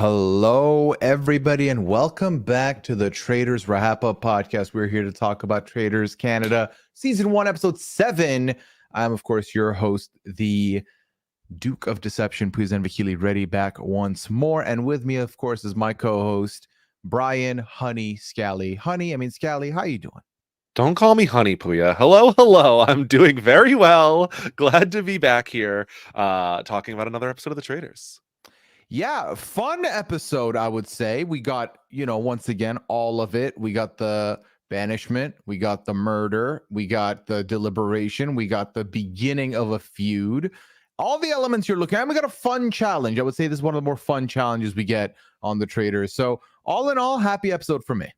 Hello, everybody, and welcome back to the Traitors Wrap-Up podcast. We're here to talk about Traitors Canada, Season 1, Episode 7. I'm, of course, your host, the Duke of Deception, Pooya and Brian, ready back once more. And with me, of course, is my co-host, Brian Scally. Scally, how you doing? Don't call me honey, Pooya. Hello. I'm doing very well. Glad to be back here talking about another episode of The Traitors. Yeah, fun episode, I would say. We got, once again, all of it. We got the banishment, we got the murder, we got the deliberation, we got the beginning of a feud. All the elements you're looking at. We got a fun challenge. I would say this is one of the more fun challenges we get on the Traitors. So all in all, happy episode for me.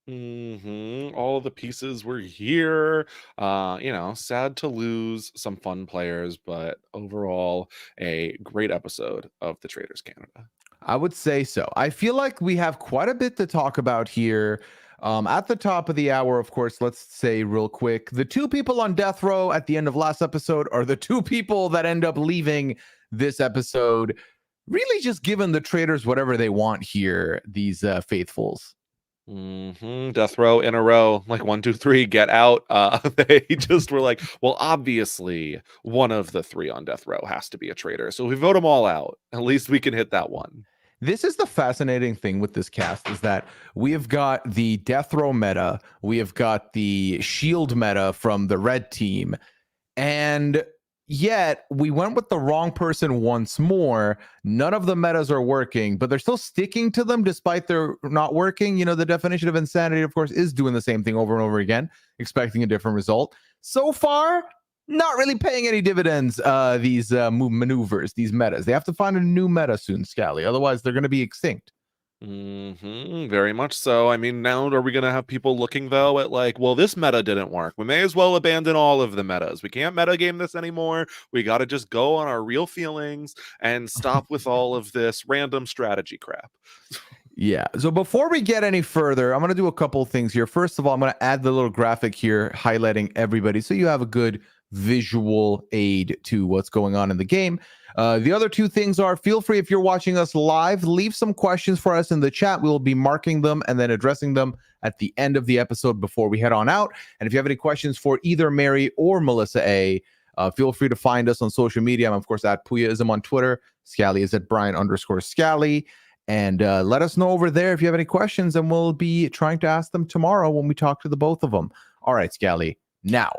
All of the pieces were here. Sad to lose some fun players, but overall a great episode of The Traitors Canada. I would say so. I feel like we have quite a bit to talk about here. At the top of the hour, of course, let's say real quick, the two people on death row at the end of last episode are the two people that end up leaving this episode, really just giving the Traitors whatever they want here, these faithfuls. Death row in a row, like 1, 2, 3, get out. They just were like, well, obviously one of the three on death row has to be a traitor, so if we vote them all out, at least we can hit that one. This is the fascinating thing with this cast, is that we have got the death row meta, we have got the shield meta from the red team, and yet we went with the wrong person once more. None of the metas are working, but they're still sticking to them despite they're not working. The definition of insanity, of course, is doing the same thing over and over again, expecting a different result. So far, not really paying any dividends, these maneuvers, these metas. They have to find a new meta soon, Scally. Otherwise, they're going to be extinct. Very much so. I mean, now are we going to have people looking, though, at like, well, this meta didn't work. We may as well abandon all of the metas. We can't meta game this anymore. We got to just go on our real feelings and stop with all of this random strategy crap. Yeah. So before we get any further, I'm going to do a couple of things here. First of all, I'm going to add the little graphic here highlighting everybody so you have a good visual aid to what's going on in the game. The other two things are, feel free, if you're watching us live, leave some questions for us in the chat. We will be marking them and then addressing them at the end of the episode before we head on out. And if you have any questions for either Mary or Melissa A, feel free to find us on social media. I'm, of course, at Pooyaism on Twitter. Scally is at Brian_Scally. And let us know over there if you have any questions, and we'll be trying to ask them tomorrow when we talk to the both of them. All right, Scally. Now,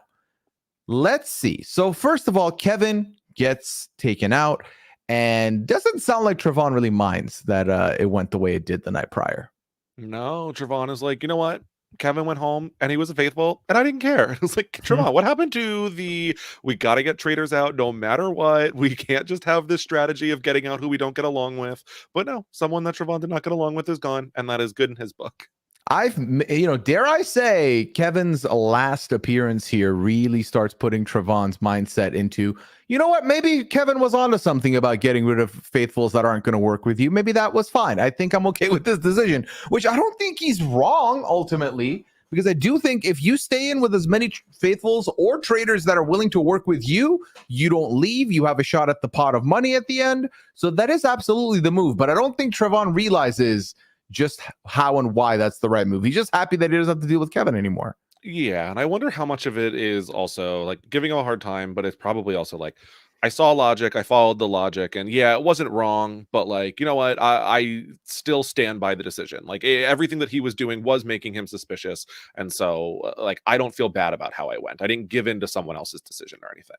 let's see. So first of all, Kevin gets taken out, and doesn't sound like Trayvon really minds that it went the way it did the night prior. No, Trayvon is like, you know what? Kevin went home and he was a faithful and I didn't care. It was like, Trayvon, what happened to we got to get traitors out no matter what. We can't just have this strategy of getting out who we don't get along with. But no, someone that Trayvon did not get along with is gone, and that is good in his book. Dare I say, Kevin's last appearance here really starts putting Trayvon's mindset into, you know what, maybe Kevin was onto something about getting rid of faithfuls that aren't going to work with you. Maybe that was fine. I think I'm okay with this decision, which I don't think he's wrong ultimately, because I do think if you stay in with as many faithfuls or traitors that are willing to work with you, you don't leave, you have a shot at the pot of money at the end. So that is absolutely the move. But I don't think Trayvon realizes just how and why that's the right move. He's just happy that he doesn't have to deal with Kevin anymore. Yeah, and I wonder how much of it is also like giving him a hard time, but it's probably also like, I saw logic, I followed the logic, and yeah, it wasn't wrong, but like, you know what, I still stand by the decision. Like everything that he was doing was making him suspicious, and so like I don't feel bad about how I went. I didn't give in to someone else's decision or anything.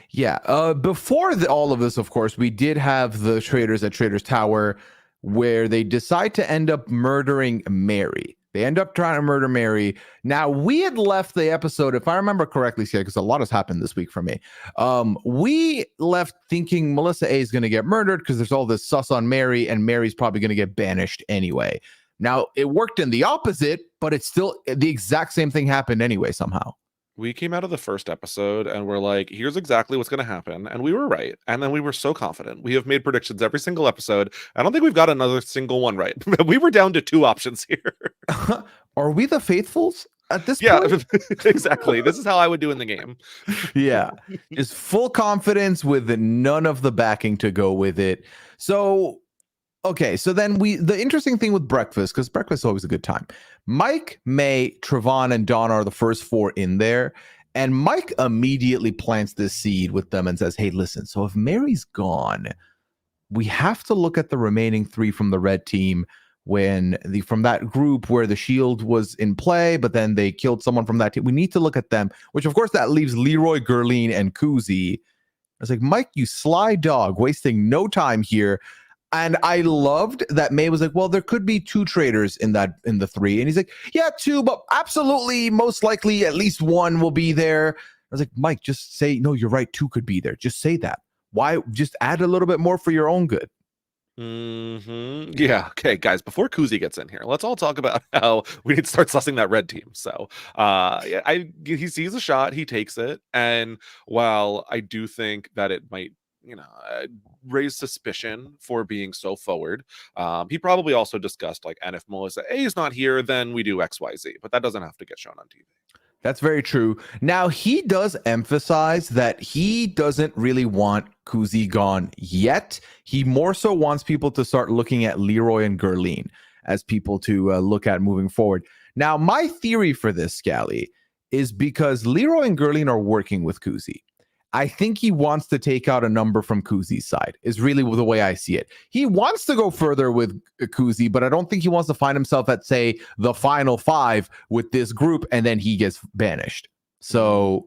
Yeah, before all of this, of course, we did have the traitors at Traitors Tower, where they decide to end up murdering Mary. They end up trying to murder Mary. Now, we had left the episode, if I remember correctly, because a lot has happened this week for me. We left thinking Melissa A is going to get murdered because there's all this sus on Mary, and Mary's probably going to get banished anyway. Now, it worked in the opposite, but it's still the exact same thing happened anyway somehow. We came out of the first episode and we're like, here's exactly what's going to happen. And we were right. And then we were so confident. We have made predictions every single episode. I don't think we've got another single one right. We were down to 2 options here. Are we the faithfuls at this point? Exactly. This is how I would do in the game. Yeah. Just full confidence with none of the backing to go with it. So Okay, so then the interesting thing with breakfast, because breakfast is always a good time. Mike, May, Trevon, and Donna are the first four in there. And Mike immediately plants this seed with them and says, hey, listen, so if Mary's gone, we have to look at the remaining three from the red team from that group where the shield was in play, but then they killed someone from that team. We need to look at them, which of course that leaves Leroy, Gurleen, and Koozie. I was like, Mike, you sly dog, wasting no time here. And I loved that May was like, well, there could be two traitors in the three. And he's like, yeah, two, but absolutely, most likely at least one will be there. I was like, Mike, just say, no, you're right. Two could be there. Just say that. Why? Just add a little bit more for your own good. Yeah. Okay, guys, before Koozie gets in here, let's all talk about how we need to start sussing that red team. So he sees a shot, he takes it. And while I do think that it might raise suspicion for being so forward, he probably also discussed and if Melissa A is not here, then we do XYZ, but that doesn't have to get shown on TV. That's very true. Now, he does emphasize that he doesn't really want Koozie gone yet. He more so wants people to start looking at Leroy and Gurleen as people to look at moving forward. Now, my theory for this, Scally, is because Leroy and Gurleen are working with Koozie. I think he wants to take out a number from Koozie's side, is really the way I see it. He wants to go further with Koozie, but I don't think he wants to find himself at, say, the final five with this group, and then he gets banished. So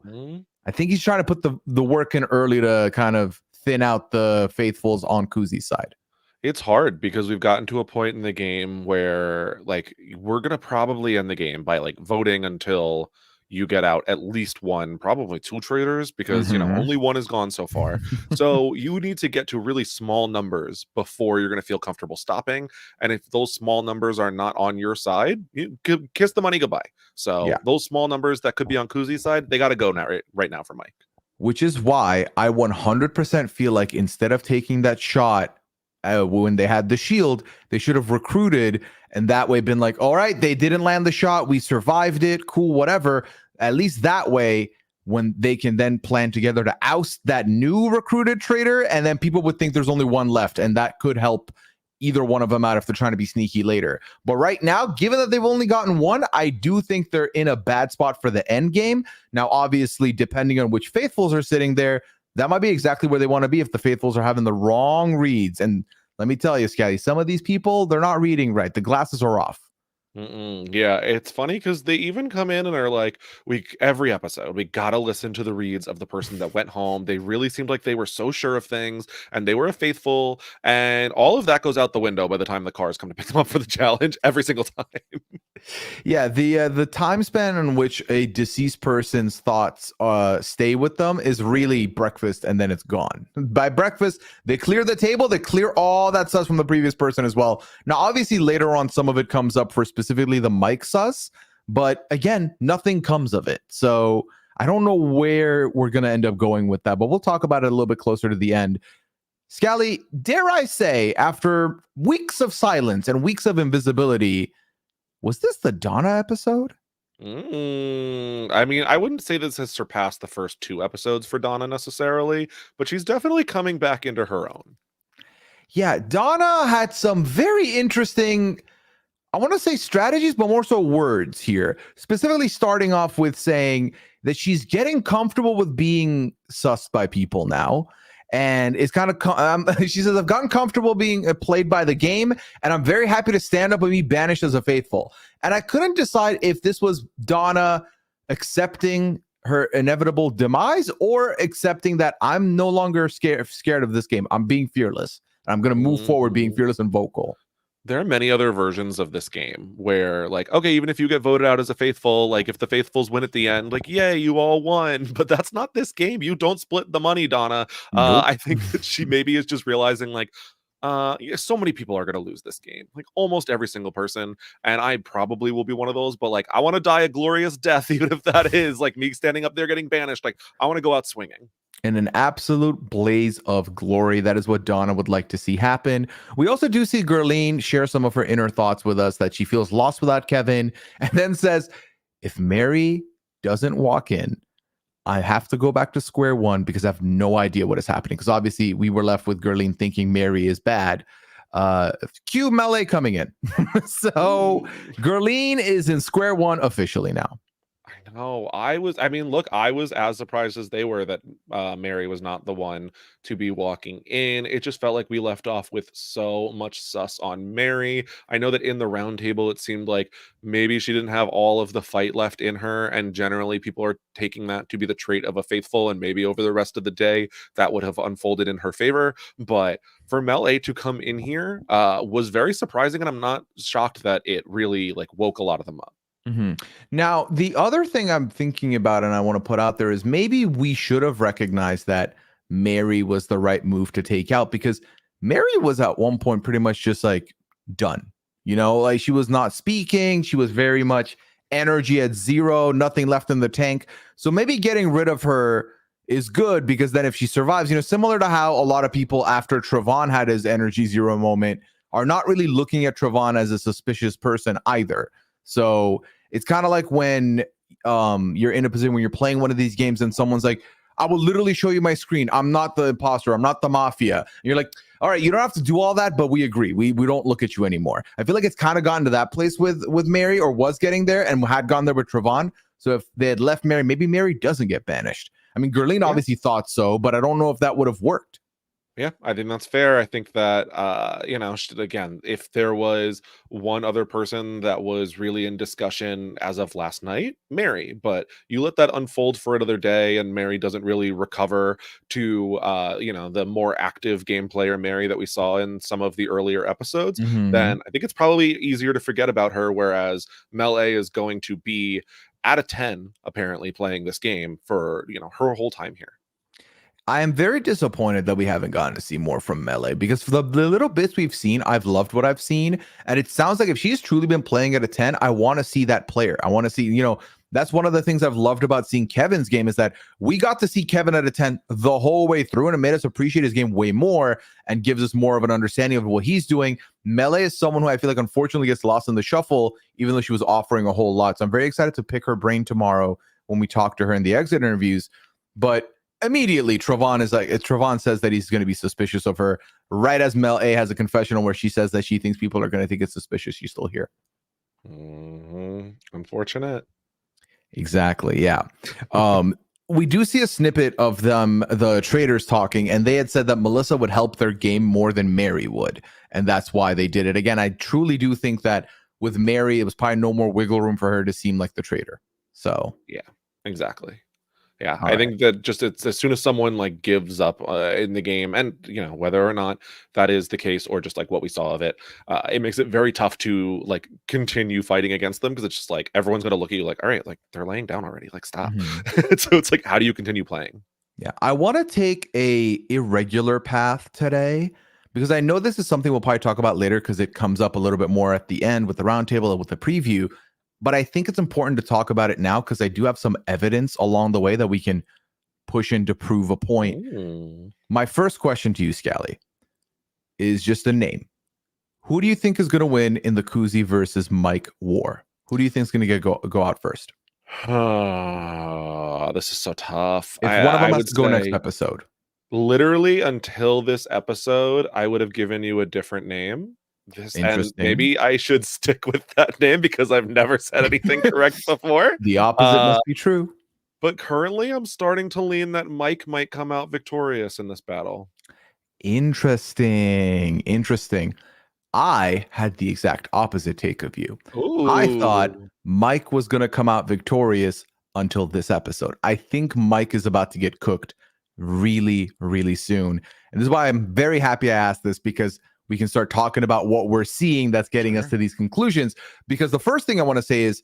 I think he's trying to put the work in early to kind of thin out the faithfuls on Koozie's side. It's hard because we've gotten to a point in the game where we're going to probably end the game by voting until you get out at least one, probably two traitors, because only one is gone so far. So you need to get to really small numbers before you're going to feel comfortable stopping. And if those small numbers are not on your side, you kiss the money goodbye. So those small numbers that could be on Koozie's side, they got to go now, right now for Mike. Which is why I 100% feel like instead of taking that shot when they had the shield, they should have recruited and that way been like, all right, they didn't land the shot, we survived it, cool, whatever. At least that way, when they can then plan together to oust that new recruited traitor, and then people would think there's only one left, and that could help either one of them out if they're trying to be sneaky later. But right now, given that they've only gotten one, I do think they're in a bad spot for the end game. Now, obviously, depending on which faithfuls are sitting there, that might be exactly where they want to be if the faithfuls are having the wrong reads. And let me tell you, Scally, some of these people, they're not reading right. The glasses are off. Yeah, it's funny because they even come in and are like, every episode, we gotta listen to the reads of the person that went home. They really seemed like they were so sure of things and they were a faithful, and all of that goes out the window by the time the cars come to pick them up for the challenge every single time. Yeah, the time span in which a deceased person's thoughts stay with them is really breakfast, and then it's gone. By breakfast, they clear the table, they clear all that stuff from the previous person as well. Now, obviously, later on, some of it comes up for specifically the Mike sus, but again, nothing comes of it. So I don't know where we're going to end up going with that, but we'll talk about it a little bit closer to the end. Scally, dare I say, after weeks of silence and weeks of invisibility, was this the Donna episode? I mean, I wouldn't say this has surpassed the first two episodes for Donna necessarily, but she's definitely coming back into her own. Yeah, Donna had some very interesting, I want to say strategies, but more so words here. Specifically starting off with saying that she's getting comfortable with being sussed by people now. And it's kind of, she says, I've gotten comfortable being played by the game, and I'm very happy to stand up and be banished as a faithful. And I couldn't decide if this was Donna accepting her inevitable demise or accepting that I'm no longer scared of this game. I'm being fearless. I'm going to move forward being fearless and vocal. There are many other versions of this game where, okay, even if you get voted out as a faithful, if the faithfuls win at the end, yay, you all won. But that's not this game. You don't split the money, Donna. Nope. I think that she maybe is just realizing, so many people are going to lose this game. Almost every single person. And I probably will be one of those. But, I want to die a glorious death, even if that is, me standing up there getting banished. I want to go out swinging. In an absolute blaze of glory. That is what Donna would like to see happen. We also do see Gurleen share some of her inner thoughts with us, that she feels lost without Kevin, and then says, if Mary doesn't walk in, I have to go back to square one because I have no idea what is happening. Because obviously we were left with Gurleen thinking Mary is bad. Cue Melee coming in. So Gurleen is in square one officially now. I know. I was as surprised as they were that Mary was not the one to be walking in. It just felt like we left off with so much sus on Mary. I know that in the round table, it seemed like maybe she didn't have all of the fight left in her. And generally, people are taking that to be the trait of a faithful. And maybe over the rest of the day, that would have unfolded in her favor. But for Mel A to come in here was very surprising. And I'm not shocked that it really like woke a lot of them up. Mm-hmm. Now, the other thing I'm thinking about and I want to put out there is maybe we should have recognized that Mary was the right move to take out, because Mary was at one point pretty much just like done. Like she was not speaking. She was very much energy at zero, nothing left in the tank. So maybe getting rid of her is good, because then if she survives, similar to how a lot of people after Trevon had his energy zero moment are not really looking at Trevon as a suspicious person either. So it's kind of like when you're in a position when you're playing one of these games and someone's like, I will literally show you my screen. I'm not the imposter. I'm not the mafia. And you're like, all right, you don't have to do all that, but we agree. We don't look at you anymore. I feel like it's kind of gotten to that place with Mary, or was getting there and had gone there with Trevon. So if they had left Mary, maybe Mary doesn't get banished. I mean, Gurleen obviously thought so, but I don't know if that would have worked. Yeah, I think that's fair. I think that, again, if there was one other person that was really in discussion as of last night, Mary, but you let that unfold for another day and Mary doesn't really recover to, the more active game player Mary that we saw in some of the earlier episodes, then I think it's probably easier to forget about her. Whereas Mel A is going to be at a 10, apparently playing this game for, her whole time here. I am very disappointed that we haven't gotten to see more from Melee, because for the little bits we've seen, I've loved what I've seen. And it sounds like if she's truly been playing at a 10, I want to see that player. I want to see, that's one of the things I've loved about seeing Kevin's game, is that we got to see Kevin at a 10 the whole way through, and it made us appreciate his game way more and gives us more of an understanding of what he's doing. Melee is someone who I feel like unfortunately gets lost in the shuffle, even though she was offering a whole lot. So I'm very excited to pick her brain tomorrow when we talk to her in the exit interviews. But immediately Trevon says that he's going to be suspicious of her, right as Mel A has a confessional where she says that she thinks people are going to think it's suspicious she's still here. Unfortunate. Exactly. Yeah. We do see a snippet of them, the traitors, talking, and they had said that Melissa would help their game more than Mary would, and that's why they did it. Again, I truly do think that with Mary, it was probably no more wiggle room for her to seem like the traitor. So yeah, exactly. Yeah, I think that just it's as soon as someone like gives up in the game, and whether or not that is the case or just like what we saw of it, it makes it very tough to like continue fighting against them, because it's just like everyone's going to look at you like, all right, like they're laying down already, like stop. So it's like, how do you continue playing? Yeah, I want to take a irregular path today, because I know this is something we'll probably talk about later, because it comes up a little bit more at the end with the roundtable and with the preview. But I think it's important to talk about it now, because I do have some evidence along the way that we can push in to prove a point. My first question to you, Scally, is just a name. Who do you think is going to win in the Koozie versus Mike war? Who do you think is going to go out first? This is so tough. If one of them has to go next episode. Literally until this episode, I would have given you a different name. And maybe I should stick with that name, because I've never said anything correct before. The opposite must be true. But currently, I'm starting to lean that Mike might come out victorious in this battle. Interesting. I had the exact opposite take of you. Ooh. I thought Mike was going to come out victorious until this episode. I think Mike is about to get cooked really, really soon. And this is why I'm very happy I asked this, because we can start talking about what we're seeing that's getting us to these conclusions. Because the first thing I want to say is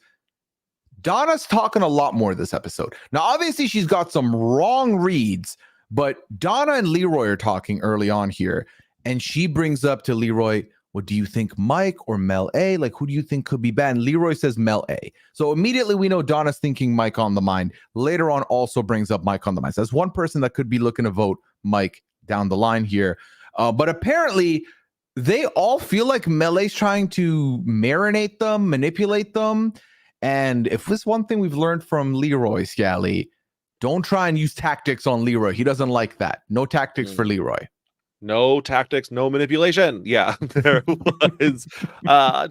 Donna's talking a lot more this episode. Now, obviously, she's got some wrong reads, but Donna and Leroy are talking early on here. And she brings up to Leroy, well, do you think Mike or Mel A? Like, who do you think could be bad? And Leroy says Mel A. So immediately we know Donna's thinking Mike on the mind. Later on also brings up Mike on the mind. So that's one person that could be looking to vote Mike down the line here. But apparently they all feel like Melee's trying to marinate them, manipulate them. And if there's one thing we've learned from Leroy, Scally, don't try and use tactics on Leroy. He doesn't like that. No tactics for Leroy. No tactics, no manipulation. Yeah, there was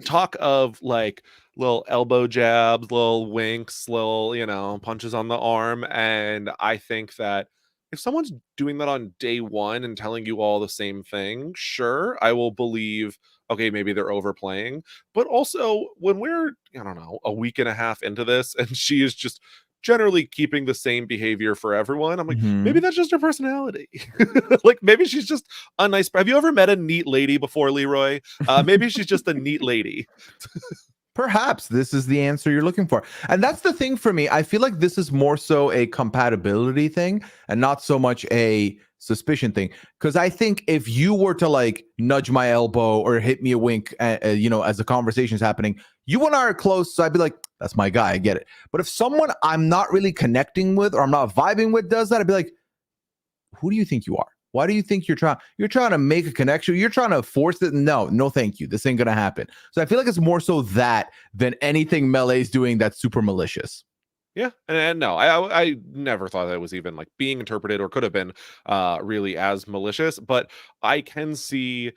talk of like little elbow jabs, little winks, little, punches on the arm. And I think that if someone's doing that on day one and telling you all the same thing, sure, I will believe, okay, maybe they're overplaying. But also, when we're, I don't know, a week and a half into this and she is just generally keeping the same behavior for everyone, I'm like, maybe Mhm. that's just her personality. Like maybe she's just a nice. Have you ever met a neat lady before, Leroy? Maybe she's just a neat lady. Perhaps this is the answer you're looking for. And that's the thing for me. I feel like this is more so a compatibility thing and not so much a suspicion thing. Because I think if you were to like nudge my elbow or hit me a wink, as the conversation's happening, you and I are close. So I'd be like, that's my guy. I get it. But if someone I'm not really connecting with or I'm not vibing with does that, I'd be like, who do you think you are? Why do you think you're trying to make a connection? You're trying to force it? No, thank you. This ain't gonna happen. So I feel like it's more so that than anything Melee's doing that's super malicious. Yeah, and no, I never thought that was even like being interpreted or could have been really as malicious. But I can see,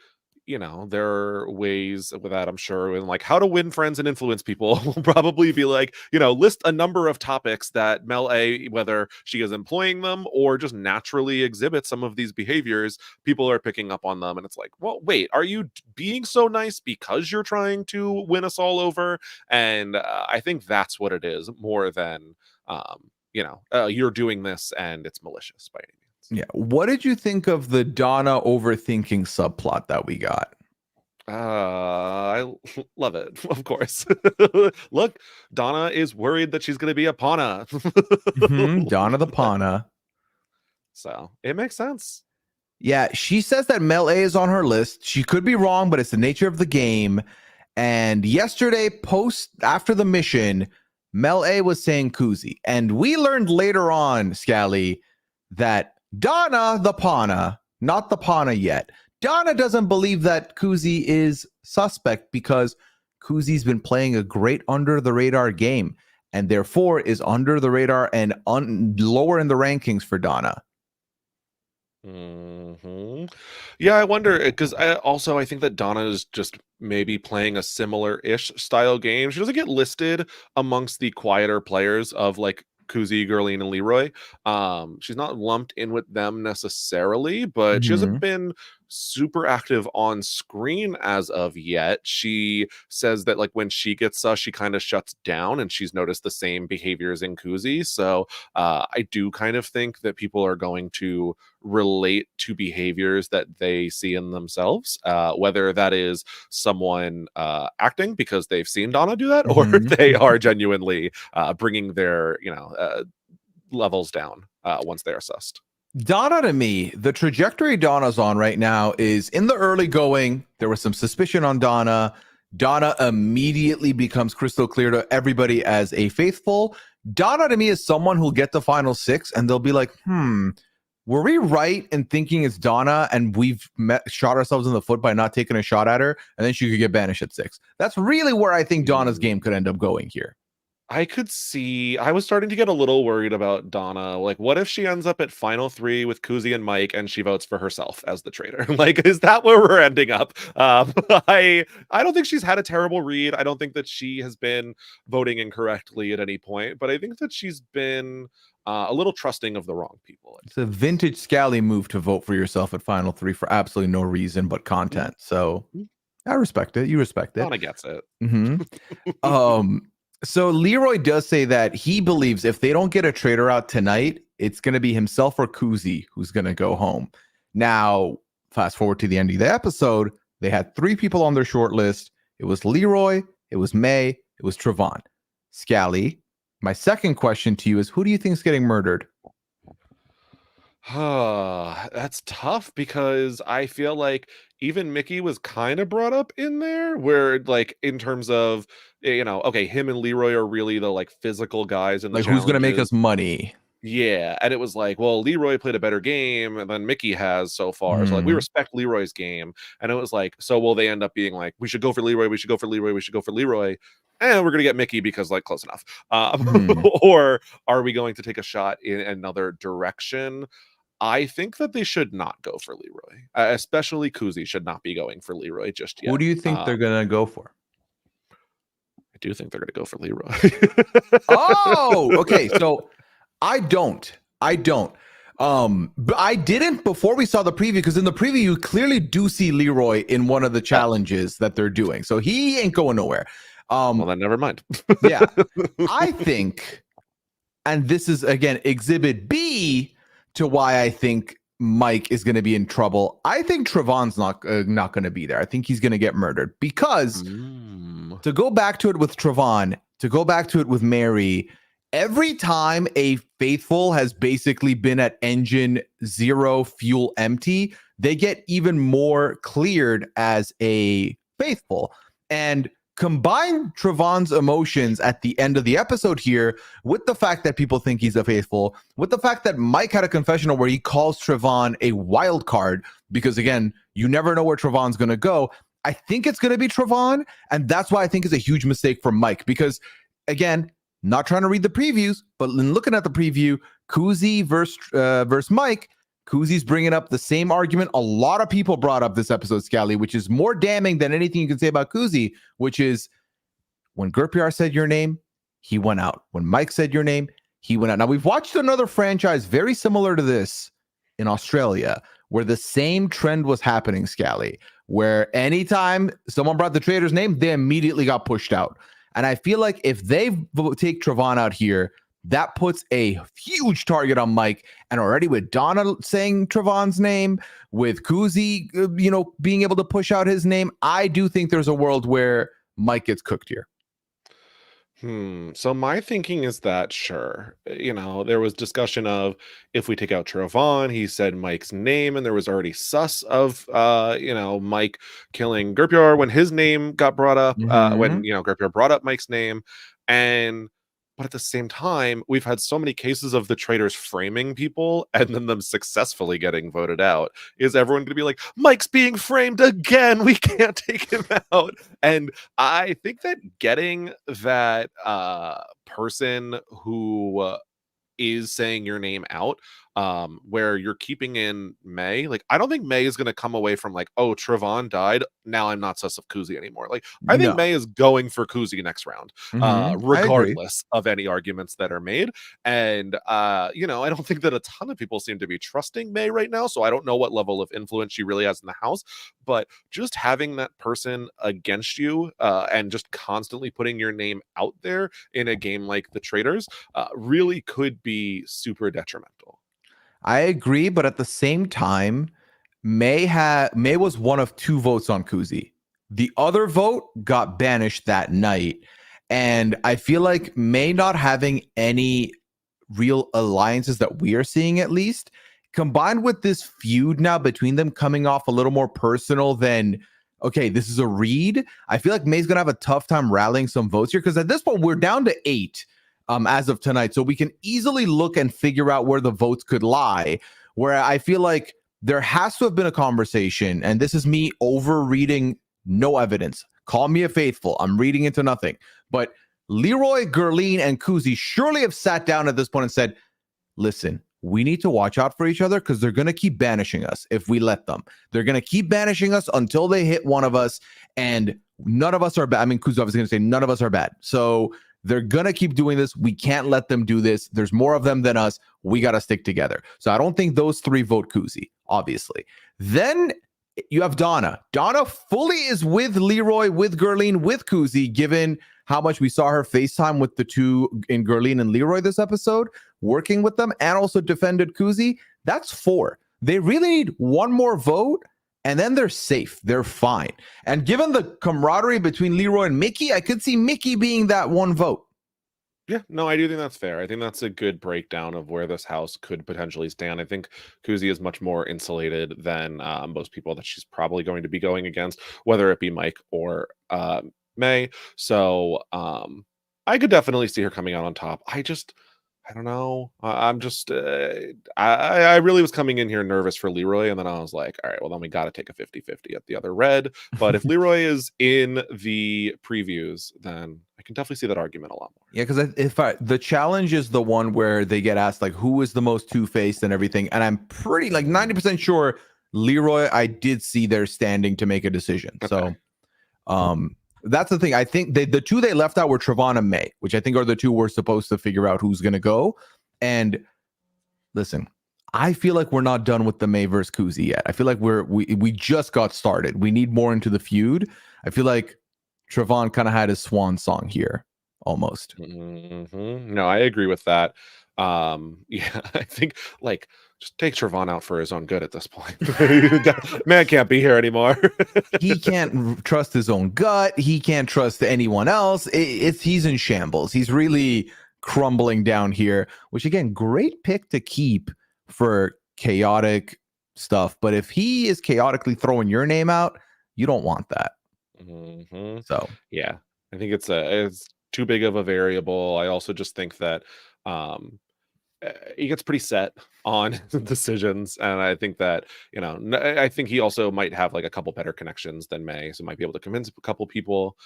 there are ways with that, I'm sure, and like how to win friends and influence people will probably be like, list a number of topics that Mel A, whether she is employing them or just naturally exhibits some of these behaviors, people are picking up on them. And it's like, well, wait, are you being so nice because you're trying to win us all over? And I think that's what it is more than, you're doing this and it's malicious by any means. Yeah. What did you think of the Donna overthinking subplot that we got? I love it, of course. Look, Donna is worried that she's going to be a Pana. Donna the Pana. So it makes sense. Yeah, she says that Mel A is on her list. She could be wrong, but it's the nature of the game. And yesterday, after the mission, Mel A was saying Koozie. And we learned later on, Scally, that Donna the Pana, not the Pana yet, Donna doesn't believe that Koozie is suspect because Koozie's been playing a great under the radar game and therefore is under the radar and lower in the rankings for Donna. Yeah, I wonder because I think that Donna is just maybe playing a similar-ish style game. She doesn't get listed amongst the quieter players of like Koozie, Gurleen, and Leroy. She's not lumped in with them necessarily, but she hasn't been super active on screen as of yet. She says that like when she gets sus, she kind of shuts down, and she's noticed the same behaviors in Koozie. So I do kind of think that people are going to relate to behaviors that they see in themselves, whether that is someone acting because they've seen Donna do that, or they are genuinely bringing their levels down once they are sussed. Donna, to me, the trajectory Donna's on right now is in the early going. There was some suspicion on Donna. Donna immediately becomes crystal clear to everybody as a faithful. Donna, to me, is someone who'll get the final six and they'll be like, were we right in thinking it's Donna and we've shot ourselves in the foot by not taking a shot at her? And then she could get banished at 6. That's really where I think Donna's game could end up going here. I could see. I was starting to get a little worried about Donna. Like, what if she ends up at final 3 with Koozie and Mike, and she votes for herself as the traitor? Like, is that where we're ending up? I don't think she's had a terrible read. I don't think that she has been voting incorrectly at any point, but I think that she's been a little trusting of the wrong people. It's a vintage Scally move to vote for yourself at final 3 for absolutely no reason but content. So I respect it. You respect it. Donna gets it. So Leroy does say that he believes if they don't get a traitor out tonight, it's going to be himself or Koozie who's going to go home. Now, fast forward to the end of the episode, they had 3 people on their short list. It was Leroy, it was May, it was Trevon. Scally, my second question to you is, who do you think is getting murdered? That's tough because I feel like even Mickey was kind of brought up in there where like in terms of okay, him and Leroy are really the like physical guys in the like who's going to make us money. Yeah, and it was like, well, Leroy played a better game than Mickey has so far. So like we respect Leroy's game. And it was like, so will they end up being like, we should go for Leroy, we should go for Leroy, we should go for Leroy. And we're gonna get Mickey because like close enough. Or are we going to take a shot in another direction? I think that they should not go for Leroy, especially Koozie should not be going for Leroy just yet. Who do you think they're gonna go for? I do think they're gonna go for Leroy. Oh, okay. So I don't. But I didn't before we saw the preview, because in the preview you clearly do see Leroy in one of the challenges that they're doing. So he ain't going nowhere. Well, then never mind. Yeah, I think, and this is again exhibit B to why I think Mike is going to be in trouble. I think Travon's not going to be there. I think he's going to get murdered, because to go back to it with Travon, to go back to it with Mary, every time a faithful has basically been at engine 0, fuel empty, they get even more cleared as a faithful. And combine Travon's emotions at the end of the episode here with the fact that people think he's a faithful, with the fact that Mike had a confessional where he calls Travon a wild card, because again, you never know where Travon's going to go. I think it's going to be Travon, and that's why I think it's a huge mistake for Mike, because again, not trying to read the previews, but in looking at the preview, Koozie versus Mike, Koozie's bringing up the same argument a lot of people brought up this episode, Scally, which is more damning than anything you can say about Koozie, which is when Gurpyar said your name, he went out. When Mike said your name, he went out. Now, we've watched another franchise very similar to this in Australia, where the same trend was happening, Scally, where anytime someone brought the Traitors name, they immediately got pushed out. And I feel like if they take Travon out here, that puts a huge target on Mike. And already with Donna saying Travon's name, with Koozie, being able to push out his name, I do think there's a world where Mike gets cooked here. So my thinking is that, sure, there was discussion of, if we take out Travon, he said Mike's name, and there was already sus of, Mike killing Gurpyar when his name got brought up, when, Gurpyar brought up Mike's name. But at the same time, we've had so many cases of the traitors framing people and then them successfully getting voted out. Is everyone going to be like, Mike's being framed again, we can't take him out? And I think that getting that person who is saying your name out, where you're keeping in May, like, I don't think May is going to come away from like, oh, Travon died, now I'm not sus of Koozie anymore. Like, I think May is going for Koozie next round, regardless of any arguments that are made. And I don't think that a ton of people seem to be trusting May right now, so I don't know what level of influence she really has in the house. But just having that person against you, and just constantly putting your name out there in a game like the Traitors, really could be super detrimental. I agree, but at the same time, May was one of 2 votes on Koozie. The other vote got banished that night, and I feel like May not having any real alliances that we are seeing, at least, combined with this feud now between them coming off a little more personal than, okay, this is a read. I feel like May's gonna have a tough time rallying some votes here, because at this point we're down to 8. As of tonight. So we can easily look and figure out where the votes could lie, where I feel like there has to have been a conversation, and this is me overreading no evidence. Call me a faithful. I'm reading into nothing. But Leroy, Gurleen, and Koozie surely have sat down at this point and said, listen, we need to watch out for each other, because they're going to keep banishing us if we let them. They're going to keep banishing us until they hit one of us, and none of us are bad. I mean, Koozie was going to say none of us are bad. So they're going to keep doing this. We can't let them do this. There's more of them than us. We got to stick together. So I don't think those 3 vote Koozie, obviously. Then you have Donna. Donna fully is with Leroy, with Gurleen, with Koozie, given how much we saw her FaceTime with the 2 in Gurleen and Leroy this episode, working with them, and also defended Koozie. That's 4. They really need one more vote, and then they're safe. They're fine. And given the camaraderie between Leroy and Mickey, I could see Mickey being that 1 vote. Yeah, no, I do think that's fair. I think that's a good breakdown of where this house could potentially stand. I think Koozie is much more insulated than most people that she's probably going to be going against, whether it be Mike or May. So I could definitely see her coming out on top. I I don't know. I'm just, I really was coming in here nervous for Leroy, and then I was like, all right, well, then we got to take a 50-50 at the other red. But if Leroy is in the previews, then I can definitely see that argument a lot more. Yeah, because the challenge is the one where they get asked like who is the most two-faced and everything, and I'm pretty like 90% sure Leroy, I did see there standing to make a decision. Okay. So that's the thing. I think the two they left out were Travon and May, which I think are the two we're supposed to figure out who's gonna go. And listen, I feel like we're not done with the May versus Koozie yet. I feel like we just got started. We need more into the feud. I feel like Travon kind of had his swan song here. Almost. No, I agree with that. Yeah, I think like just take Travon out for his own good at this point. Man can't be here anymore. He can't trust his own gut. He can't trust anyone else. He's in shambles. He's really crumbling down here, which again, great pick to keep for chaotic stuff. But if he is chaotically throwing your name out, you don't want that. So yeah, I think it's too big of a variable. I also just think that he gets pretty set on decisions, and I think that I think he also might have like a couple better connections than May, so might be able to convince a couple people.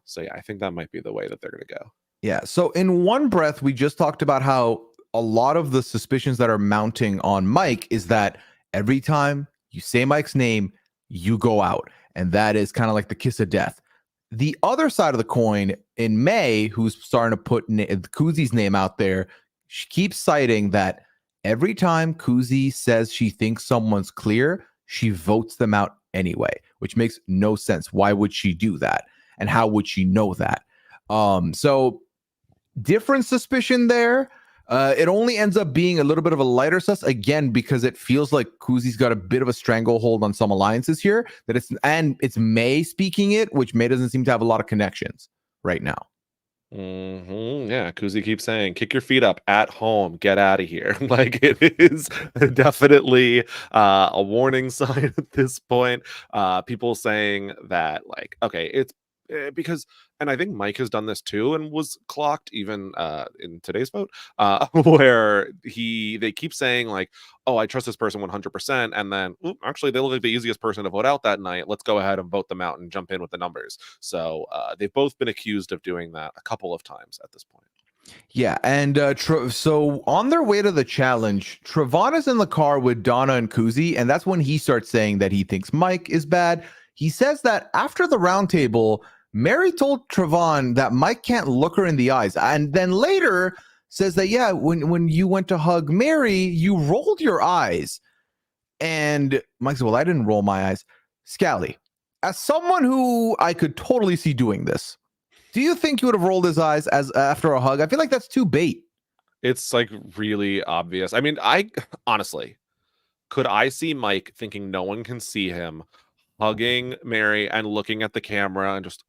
So yeah, I think that might be the way that they're going to go. Yeah. So in one breath, we just talked about how a lot of the suspicions that are mounting on Mike is that every time you say Mike's name, you go out, and that is kind of like the kiss of death. The other side of the coin in May, who's starting to put Koozie's name out there, she keeps citing that every time Koozie says she thinks someone's clear, she votes them out anyway, which makes no sense. Why would she do that? And how would she know that? So different suspicion there. It only ends up being a little bit of a lighter sus again because it feels like Koozie's got a bit of a stranglehold on some alliances here. It's May speaking it, which May doesn't seem to have a lot of connections right now. Yeah, Koozie keeps saying, "Kick your feet up at home, get out of here." Like it is definitely a warning sign at this point. People saying that, like, okay, it's because, and I think Mike has done this too and was clocked even in today's vote, where they keep saying like, oh, I trust this person 100%, and then actually they look like the easiest person to vote out that night. Let's go ahead and vote them out and jump in with the numbers. So they've both been accused of doing that a couple of times at this point. Yeah, and so on their way to the challenge, Travon is in the car with Donna and Koozie, and that's when he starts saying that he thinks Mike is bad. He says that after the roundtable, Mary told Travon that Mike can't look her in the eyes, and then later says that, yeah, when you went to hug Mary, you rolled your eyes. And Mike said, well, I didn't roll my eyes. Scally, as someone who I could totally see doing this, do you think you would have rolled his eyes as after a hug? I feel like that's too bait. It's like really obvious. I mean, I honestly, could I see Mike thinking no one can see him hugging Mary and looking at the camera and just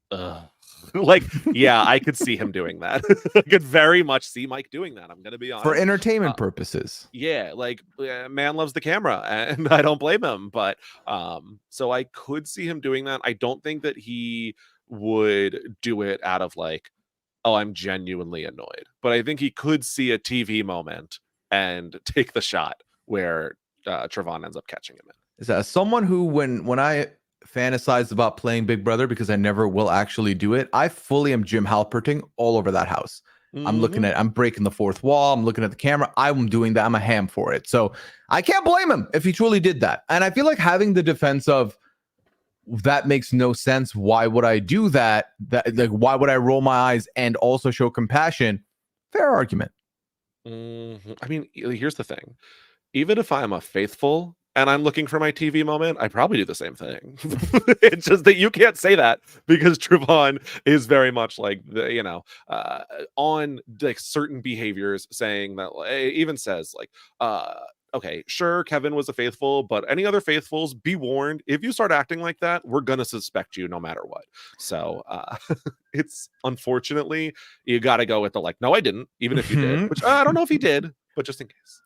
like, yeah, I could see him doing that. I could very much see Mike doing that. I'm gonna be honest, for entertainment purposes. Yeah, like man loves the camera, and I don't blame him. But so I could see him doing that. I don't think that he would do it out of like, oh, I'm genuinely annoyed. But I think he could see a TV moment and take the shot where Travon ends up catching him in. Is that someone who, when I fantasize about playing Big Brother, because I never will actually do it, I fully am Jim Halperting all over that house. I'm breaking the fourth wall. I'm looking at the camera. I'm doing that. I'm a ham for it. So I can't blame him if he truly did that. And I feel like having the defense of that makes no sense. Why would I do that? Like, why would I roll my eyes and also show compassion? Fair argument. I mean, here's the thing. Even if I'm a faithful and I'm looking for my TV moment, I probably do the same thing. It's just that you can't say that because Travon is very much like on like certain behaviors, saying that even says like, okay, sure, Kevin was a faithful, but any other faithfuls, be warned, if you start acting like that, we're gonna suspect you no matter what. So it's unfortunately you got to go with the like, no, I didn't, even if you did, which I don't know if he did, but just in case.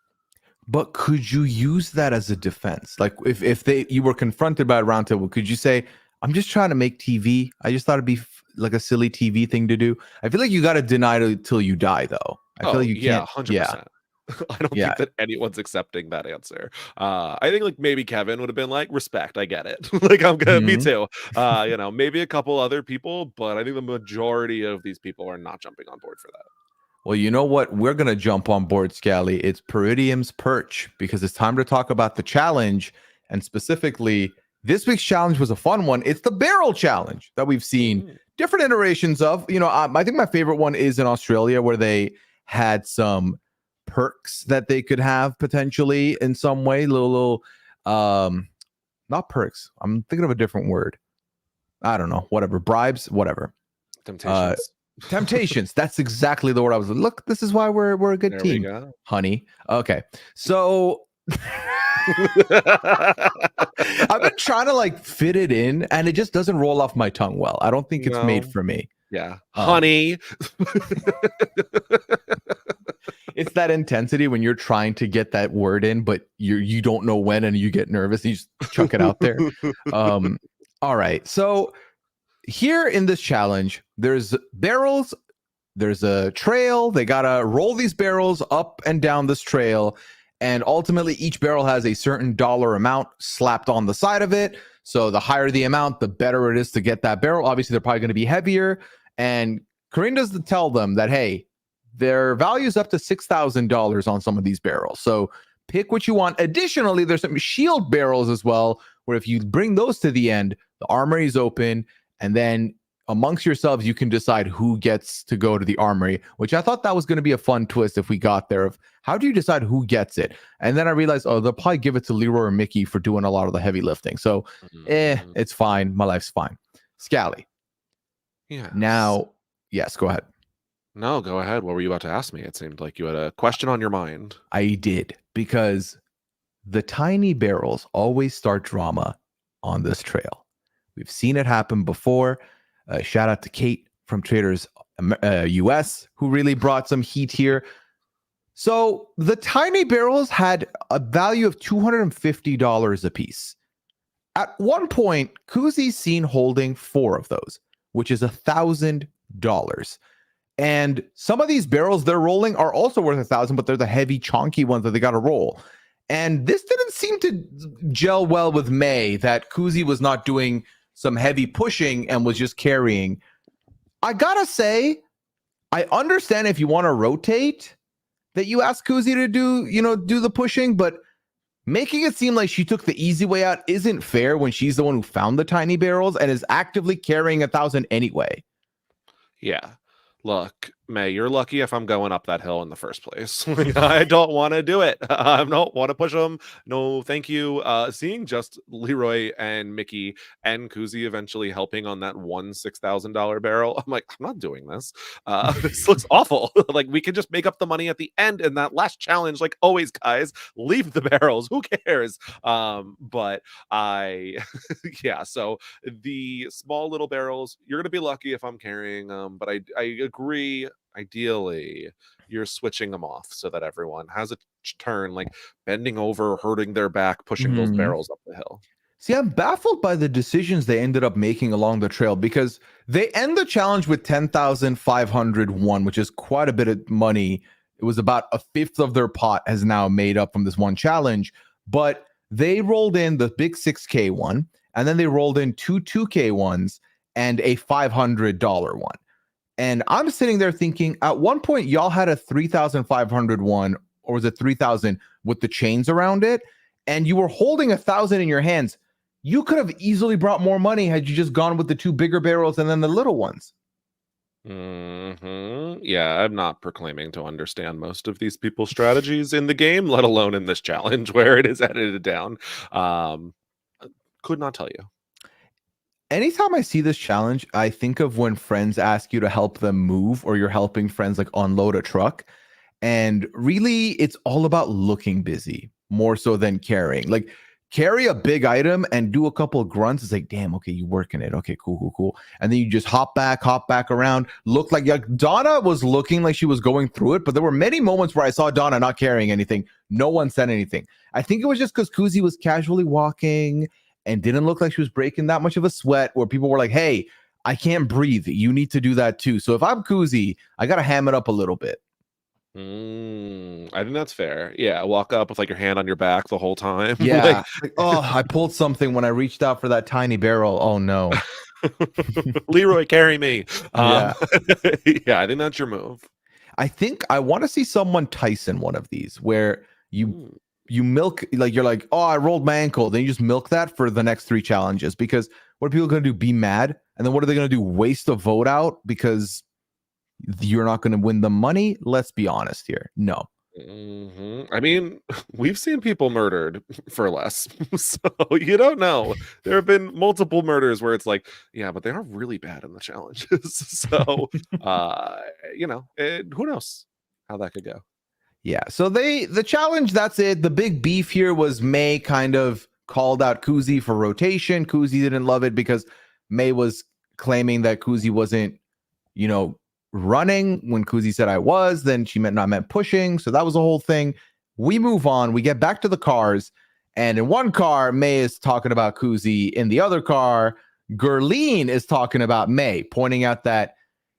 But could you use that as a defense? Like if you were confronted by a roundtable, could you say, I'm just trying to make TV. I just thought it'd be like a silly TV thing to do. I feel like you got to deny it till you die, though. I feel like you yeah, can't. 100%. I don't Yeah. think that anyone's accepting that answer. I think like maybe Kevin would have been like, respect, I get it. Like I'm gonna me Mhm. too. Maybe a couple other people, but I think the majority of these people are not jumping on board for that. Well, you know what? We're going to jump on board, Scally. It's Peridium's Perch because it's time to talk about the challenge. And specifically, this week's challenge was a fun one. It's the barrel challenge that we've seen different iterations of. I think my favorite one is in Australia where they had some perks that they could have potentially in some way. Not perks. I'm thinking of a different word. I don't know. Whatever. Bribes, whatever. Temptations. Temptations. That's exactly the word I was. Look, this is why we're a good There team, we go. honey. Okay, so I've been trying to like fit it in, and it just doesn't roll off my tongue well. I don't think it's made No. for me. Yeah, honey. It's that intensity when you're trying to get that word in, but you don't know when, and you get nervous, and you just chuck it out there. All right, so here in this challenge, there's barrels. There's a trail. They gotta roll these barrels up and down this trail, and ultimately each barrel has a certain dollar amount slapped on the side of it. So the higher the amount, the better it is to get that barrel. Obviously, they're probably going to be heavier. And Corinne does tell them that, hey, their value is up to $6,000 on some of these barrels. So pick what you want. Additionally, there's some shield barrels as well, where if you bring those to the end, the armory is open, and then amongst yourselves, you can decide who gets to go to the armory, which I thought that was going to be a fun twist if we got there of how do you decide who gets it? And then I realized, they'll probably give it to Leroy or Mickey for doing a lot of the heavy lifting. So, it's fine. My life's fine. Scally. Yeah. Now, yes, go ahead. No, go ahead. What were you about to ask me? It seemed like you had a question on your mind. I did, because the tiny barrels always start drama on this trail. We've seen it happen before. Shout out to Kate from Traitors US, who really brought some heat here. So the tiny barrels had a value of $250 a piece. At one point, Koozie's seen holding 4 of those, which is $1,000. And some of these barrels they're rolling are also worth 1,000, but they're the heavy, chonky ones that they got to roll. And this didn't seem to gel well with May, that Koozie was not doing some heavy pushing and was just carrying. I gotta say, I understand if you want to rotate that you ask Koozie to do the pushing, but making it seem like she took the easy way out isn't fair when she's the one who found the tiny barrels and is actively carrying 1,000 anyway. Yeah. Look, May, you're lucky if I'm going up that hill in the first place. I don't want to do it. I don't want to push them. No, thank you. Seeing just Leroy and Mickey and Koozie eventually helping on that one $6,000 barrel, I'm like, I'm not doing this. This looks awful. Like, we can just make up the money at the end in that last challenge. Like always, guys, leave the barrels. Who cares? But yeah. So the small little barrels, you're gonna be lucky if I'm carrying them. But I agree. Ideally, you're switching them off so that everyone has a turn, like bending over, hurting their back, pushing those barrels up the hill. See, I'm baffled by the decisions they ended up making along the trail, because they end the challenge with 10,501, which is quite a bit of money. It was about a fifth of their pot has now made up from this one challenge, but they rolled in the big 6K one, and then they rolled in 2K ones and a $500 one. And I'm sitting there thinking, at one point, y'all had a 3,500 one, or was it 3,000 with the chains around it? And you were holding 1,000 in your hands. You could have easily brought more money had you just gone with the 2 bigger barrels and then the little ones. Yeah, I'm not proclaiming to understand most of these people's strategies in the game, let alone in this challenge where it is edited down. Could not tell you. Anytime I see this challenge, I think of when friends ask you to help them move, or you're helping friends like unload a truck. And really, it's all about looking busy more so than carrying. Like, carry a big item and do a couple of grunts. It's like, damn, okay, you working it. Okay, cool. And then you just hop back around. Look like Donna was looking like she was going through it, but there were many moments where I saw Donna not carrying anything. No one said anything. I think it was just because Koozie was casually walking and didn't look like she was breaking that much of a sweat, where people were like, hey, I can't breathe. You need to do that too. So if I'm Koozie, I got to ham it up a little bit. I think that's fair. Yeah, walk up with like your hand on your back the whole time. Yeah. Like, Like, oh, I pulled something when I reached out for that tiny barrel. Oh no. Leroy, carry me. Yeah. Yeah, I think that's your move. I think I want to see someone Tyson one of these where Mm. you milk, like you're like, oh, I rolled my ankle. Then you just milk that for the next 3 challenges, because what are people going to do? Be mad? And then what are they going to do? Waste a vote out because you're not going to win the money? Let's be honest here. No. I mean, we've seen people murdered for less, so you don't know. There have been multiple murders where it's like, yeah, but they are really bad in the challenges. So, who knows how that could go. Yeah. So the challenge, that's it. The big beef here was May kind of called out Koozie for rotation. Koozie didn't love it because May was claiming that Koozie wasn't, running when Koozie said I was. Then she meant pushing. So that was the whole thing. We move on. We get back to the cars. And in one car, May is talking about Koozie. In the other car, Gurleen is talking about May, pointing out that,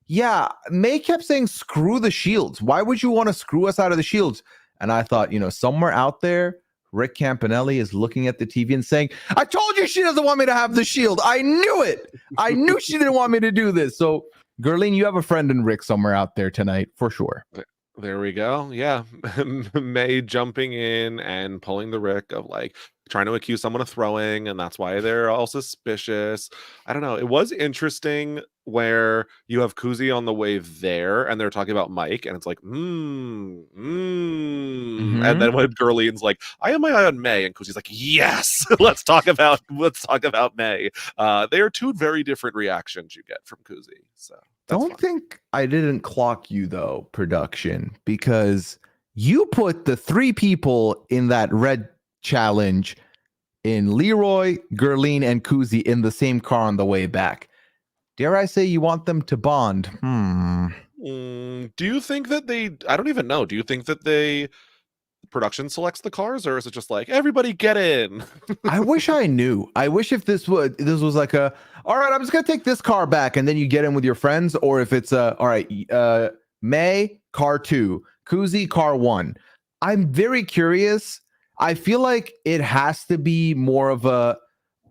yeah, May kept saying, screw the shields. Why would you want to screw us out of the shields? And I thought, somewhere out there, Rick Campanelli is looking at the TV and saying, I told you she doesn't want me to have the shield. I knew it. I knew she didn't want me to do this. So, Gurleen, you have a friend in Rick somewhere out there tonight, for sure. There we go. Yeah. May jumping in and pulling the Rick of like trying to accuse someone of throwing, and that's why they're all suspicious. I don't know. It was interesting where you have Koozie on the way there and they're talking about Mike, and it's like, And then when Gurleen's like, I have my eye on May, and Koozie's like, yes, let's talk about May. They are 2 very different reactions you get from Koozie. So don't think I didn't clock you though, production, because you put the 3 people in that red challenge in Leroy, Gurleen, and Koozie in the same car on the way back. Dare I say you want them to bond? Do you think that I don't even know. Do you think that production selects the cars, or is it just like everybody get in? I wish I knew. I wish if this was like all right, I'm just gonna take this car back, and then you get in with your friends, or if it's all right, May car 2, Koozie car 1. I'm very curious. I feel like it has to be more of a,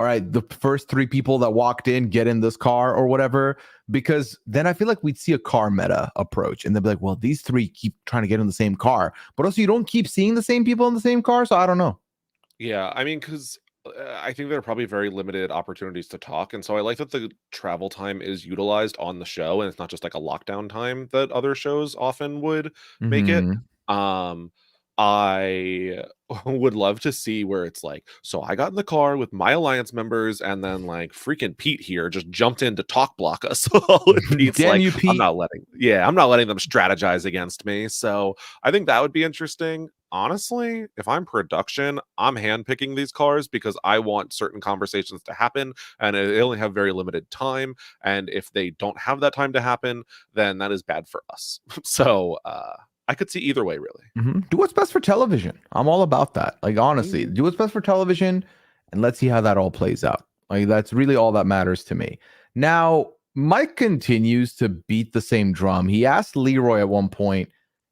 all right, the first 3 people that walked in get in this car or whatever, because then I feel like we'd see a car meta approach, and they'd be like, well, these 3 keep trying to get in the same car, but also you don't keep seeing the same people in the same car. So I don't know. Yeah, I mean, because I think there are probably very limited opportunities to talk. And so I like that the travel time is utilized on the show, and it's not just like a lockdown time that other shows often would make it. Um, I would love to see where it's like, so I got in the car with my alliance members, and then like freaking Pete here just jumped in to talk block us. Pete's Damn like, you, Pete. I'm not letting them strategize against me. So I think that would be interesting. Honestly, if I'm production, I'm handpicking these cars because I want certain conversations to happen, and they only have very limited time. And if they don't have that time to happen, then that is bad for us. So I could see either way, really. Do what's best for television. I'm all about that. Like, honestly, do what's best for television, and let's see how that all plays out. Like, that's really all that matters to me. Now, Mike continues to beat the same drum. He asked Leroy at one point,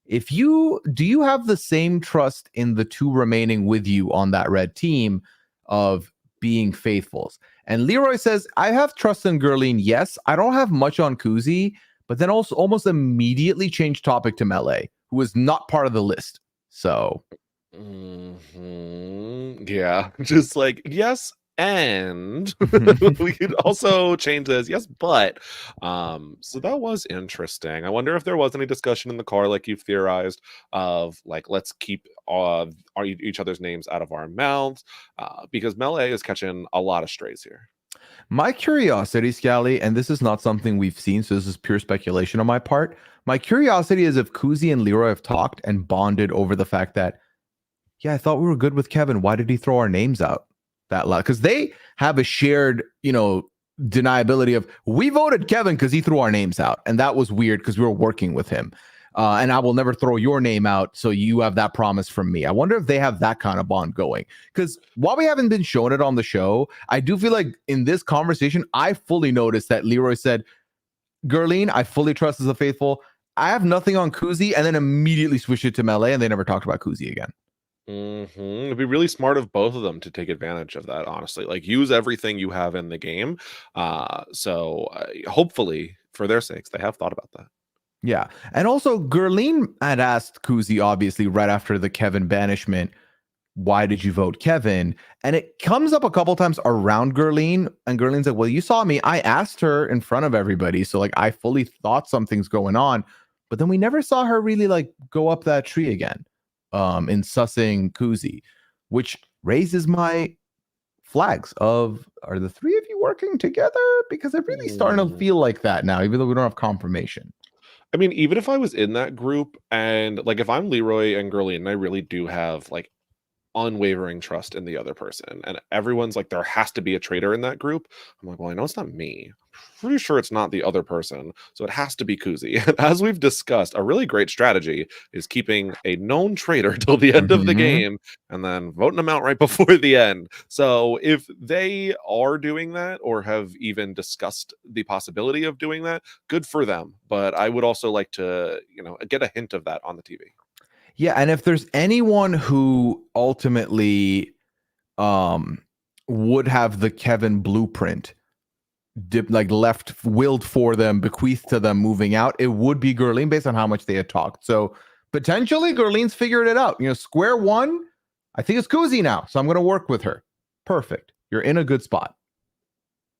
do you have the same trust in the 2 remaining with you on that red team of being faithfuls? And Leroy says, I have trust in Gurleen. Yes, I don't have much on Koozie, but then also almost immediately changed topic to Melee, who is not part of the list. So, yeah, just like, yes, and we could also change this, yes, but so that was interesting. I wonder if there was any discussion in the car, like you've theorized, of like, let's keep each other's names out of our mouths, because Melee is catching a lot of strays here. My curiosity, Scally, and this is not something we've seen, so this is pure speculation on my part. My curiosity is if Koozie and Leroy have talked and bonded over the fact that, yeah, I thought we were good with Kevin. Why did he throw our names out that loud? Because they have a shared, deniability of, we voted Kevin because he threw our names out. And that was weird because we were working with him. And I will never throw your name out, so you have that promise from me. I wonder if they have that kind of bond going. Because while we haven't been showing it on the show, I do feel like in this conversation, I fully noticed that Leroy said, Gurleen, I fully trust as a faithful. I have nothing on Koozie, and then immediately switched it to Melee, and they never talked about Koozie again. It'd be really smart of both of them to take advantage of that, honestly. Like, use everything you have in the game. So hopefully, for their sakes, they have thought about that. Yeah. And also, Gurleen had asked Koozie, obviously, right after the Kevin banishment, why did you vote Kevin? And it comes up a couple times around Gurleen, and Gurleen's like, well, you saw me. I asked her in front of everybody. So, like, I fully thought something's going on. But then we never saw her really, like, go up that tree again in sussing Koozie, which raises my flags of, are the three of you working together? Because I'm really starting to feel like that now, even though we don't have confirmation. I mean, even if I was in that group and like if I'm Leroy and Gurleen and I really do have like unwavering trust in the other person and everyone's like, there has to be a traitor in that group, I'm like, well, I know it's not me. I'm pretty sure it's not the other person, so it has to be Koozie. As we've discussed, a really great strategy is keeping a known traitor till the end of the game and then voting them out right before the end. So if they are doing that or have even discussed the possibility of doing that, good for them. But I would also like to, get a hint of that on the TV. Yeah, and if there's anyone who ultimately would have the Kevin blueprint willed for them, bequeathed to them moving out, it would be Gurleen based on how much they had talked. So potentially Gurleen's figured it out. Square one, I think it's Koozie now. So I'm going to work with her. Perfect. You're in a good spot.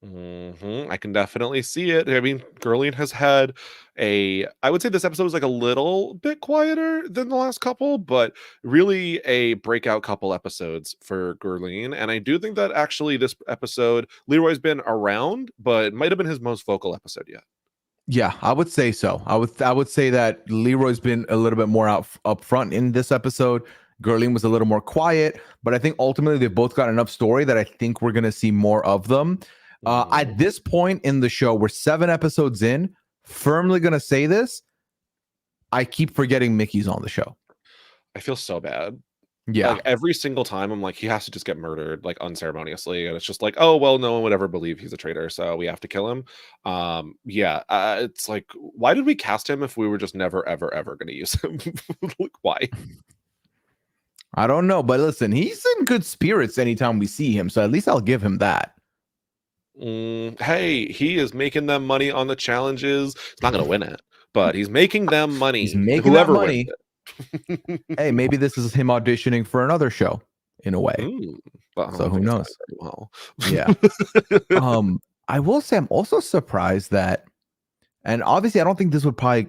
I can definitely see it. I mean, Gurleen has had I would say this episode was like a little bit quieter than the last couple, but really a breakout couple episodes for Gurleen. And I do think that actually this episode, Leroy's been around, but it might have been his most vocal episode yet. Yeah, I would say so. I would say that Leroy's been a little bit more up front in this episode. Gurleen was a little more quiet, but I think ultimately they've both got enough story that I think we're going to see more of them. At this point in the show, we're 7 episodes in, firmly going to say this. I keep forgetting Mickey's on the show. I feel so bad. Yeah. Like every single time I'm like, he has to just get murdered, like unceremoniously. And it's just like, oh, well, no one would ever believe he's a traitor, so we have to kill him. It's like, why did we cast him if we were just never, ever, ever going to use him? Like, why? I don't know. But listen, he's in good spirits anytime we see him. So at least I'll give him that. Hey, he is making them money on the challenges. He's not going to win it, but he's making them money. He's making whoever money. Hey, maybe this is him auditioning for another show in a way. So who knows? Well, yeah. I will say I'm also surprised that, and obviously I don't think this would probably,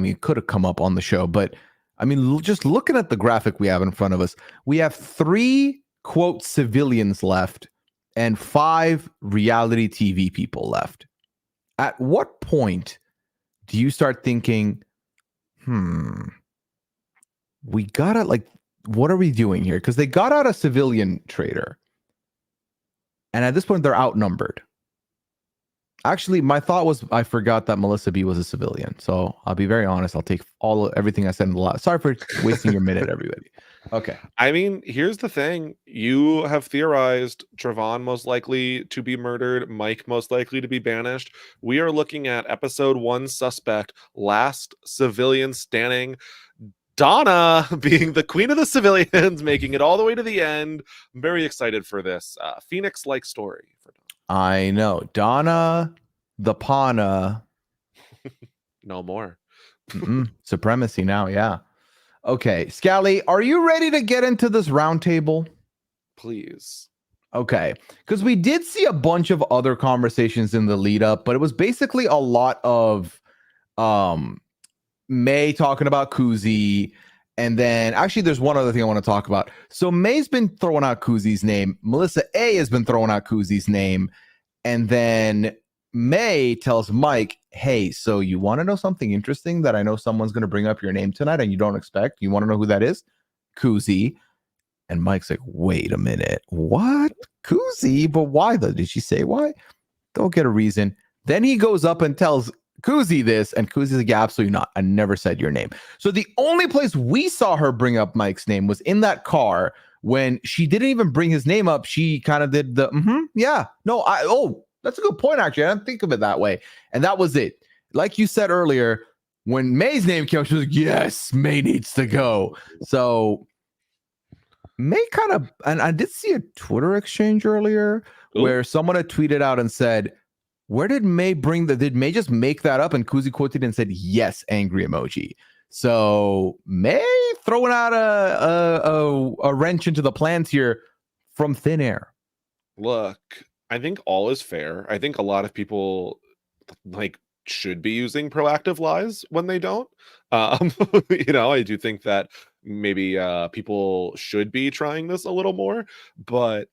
it could have come up on the show, but I mean, just looking at the graphic we have in front of us, we have 3 quote civilians left and 5 reality TV people left. At what point do you start thinking, we gotta, what are we doing here? Because they got out a civilian traitor. And at this point, they're outnumbered. Actually, my thought was I forgot that Melissa B was a civilian. So I'll be very honest. I'll take everything I said in the last. Sorry for wasting your minute, everybody. Okay. I mean, here's the thing. You have theorized Trevon most likely to be murdered, Mike most likely to be banished. We are looking at episode 1 suspect, last civilian standing. Donna being the queen of the civilians, making it all the way to the end. I'm very excited for this Phoenix-like story for Donna. I know. Donna the Pana. No more. Supremacy now, yeah. Okay, Scally, are you ready to get into this roundtable? Please. Okay, because we did see a bunch of other conversations in the lead up, but it was basically a lot of May talking about Koozie, and then actually there's one other thing I want to talk about. So May's been throwing out Koozie's name. Melissa A has been throwing out Koozie's name, and then May tells Mike, hey, so you want to know something interesting that I know someone's going to bring up your name tonight and you don't expect? You want to know who that is? Koozie. And Mike's like, wait a minute. What? Koozie? But why though? Did she say why? Don't get a reason. Then he goes up and tells Koozie this, and Koozie's like, yeah, absolutely not. I never said your name. So the only place we saw her bring up Mike's name was in that car when she didn't even bring his name up. She kind of did the, yeah, no, that's a good point, actually. I didn't think of it that way. And that was it. Like you said earlier, when May's name came up, she was like, yes, May needs to go. So May kind of, and I did see a Twitter exchange earlier where someone had tweeted out and said, where did May did May just make that up? And Koozie quoted and said, yes, angry emoji. So May throwing out a wrench into the plans here from thin air. Look, I think all is fair. I think a lot of people like should be using proactive lies when they don't. I do think that maybe people should be trying this a little more, but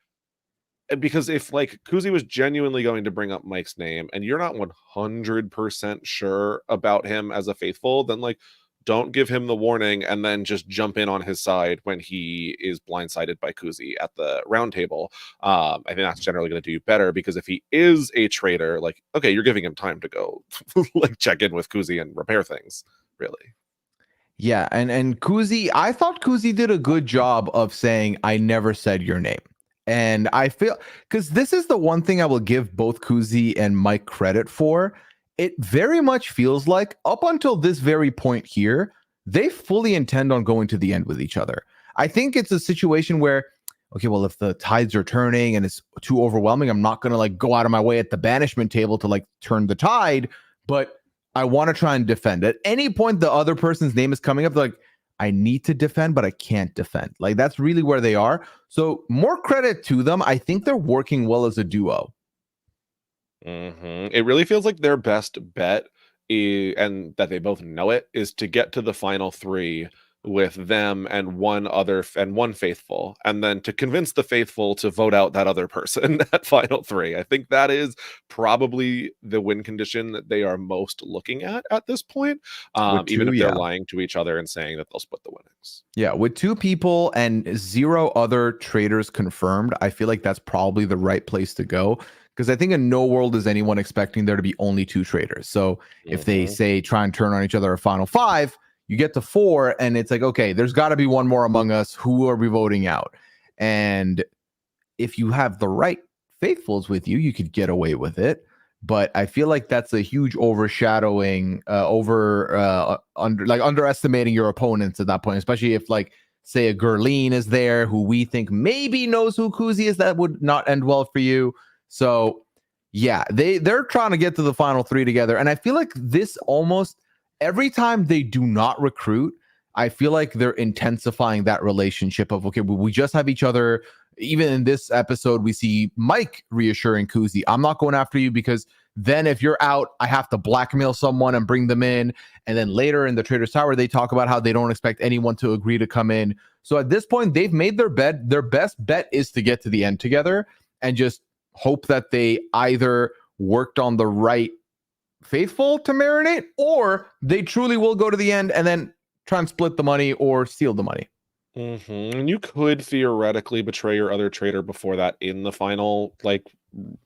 because if like Koozie was genuinely going to bring up Mike's name and you're not 100% sure about him as a faithful, then like don't give him the warning and then just jump in on his side when he is blindsided by Koozie at the round table. I think that's generally going to do you better, because if he is a traitor, like, okay, you're giving him time to go like check in with Koozie and repair things, really. Yeah, and Koozie, I thought Koozie did a good job of saying, I never said your name. And I feel, because this is the one thing I will give both Koozie and Mike credit for. It very much feels like up until this very point here, they fully intend on going to the end with each other. I think it's a situation where, okay, well, if the tides are turning and it's too overwhelming, I'm not going to like go out of my way at the banishment table to like turn the tide, but I want to try and defend. At any point, the other person's name is coming up, like, I need to defend, but I can't defend. Like, that's really where they are. So more credit to them. I think they're working well as a duo. It really feels like their best bet and that they both know it, is to get to the final three with them and one faithful, and then to convince the faithful to vote out that other person at final three. I think that is probably the win condition that they are most looking at this point, even if they're lying to each other and saying that they'll split the winnings. Yeah, with 2 people and 0 other traitors confirmed, I feel like that's probably the right place to go. Because I think in no world is anyone expecting there to be only 2 traitors. So if they say try and turn on each other a final 5, you get to 4 and it's like, okay, there's got to be one more among us. Who are we voting out? And if you have the right faithfuls with you, you could get away with it. But I feel like that's a huge overshadowing, underestimating your opponents at that point, especially if like, say a Gurleen is there who we think maybe knows who Koozie is. That would not end well for you. So yeah, they're trying to get to the final 3 together. And I feel like this almost every time they do not recruit, I feel like they're intensifying that relationship of, okay, we just have each other. Even in this episode, we see Mike reassuring Koozie, I'm not going after you, because then if you're out, I have to blackmail someone and bring them in. And then later in the Traitors Tower, they talk about how they don't expect anyone to agree to come in. So at this point, they've made their bet. Their best bet is to get to the end together and just hope that they either worked on the right faithful to marinate, or they truly will go to the end and then try and split the money or steal the money. And you could theoretically betray your other traitor before that in the final, like,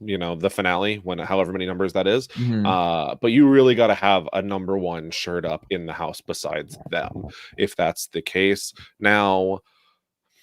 the finale, when however many numbers that is. But you really got to have a number 1 shirt up in the house besides them, if that's the case. Now,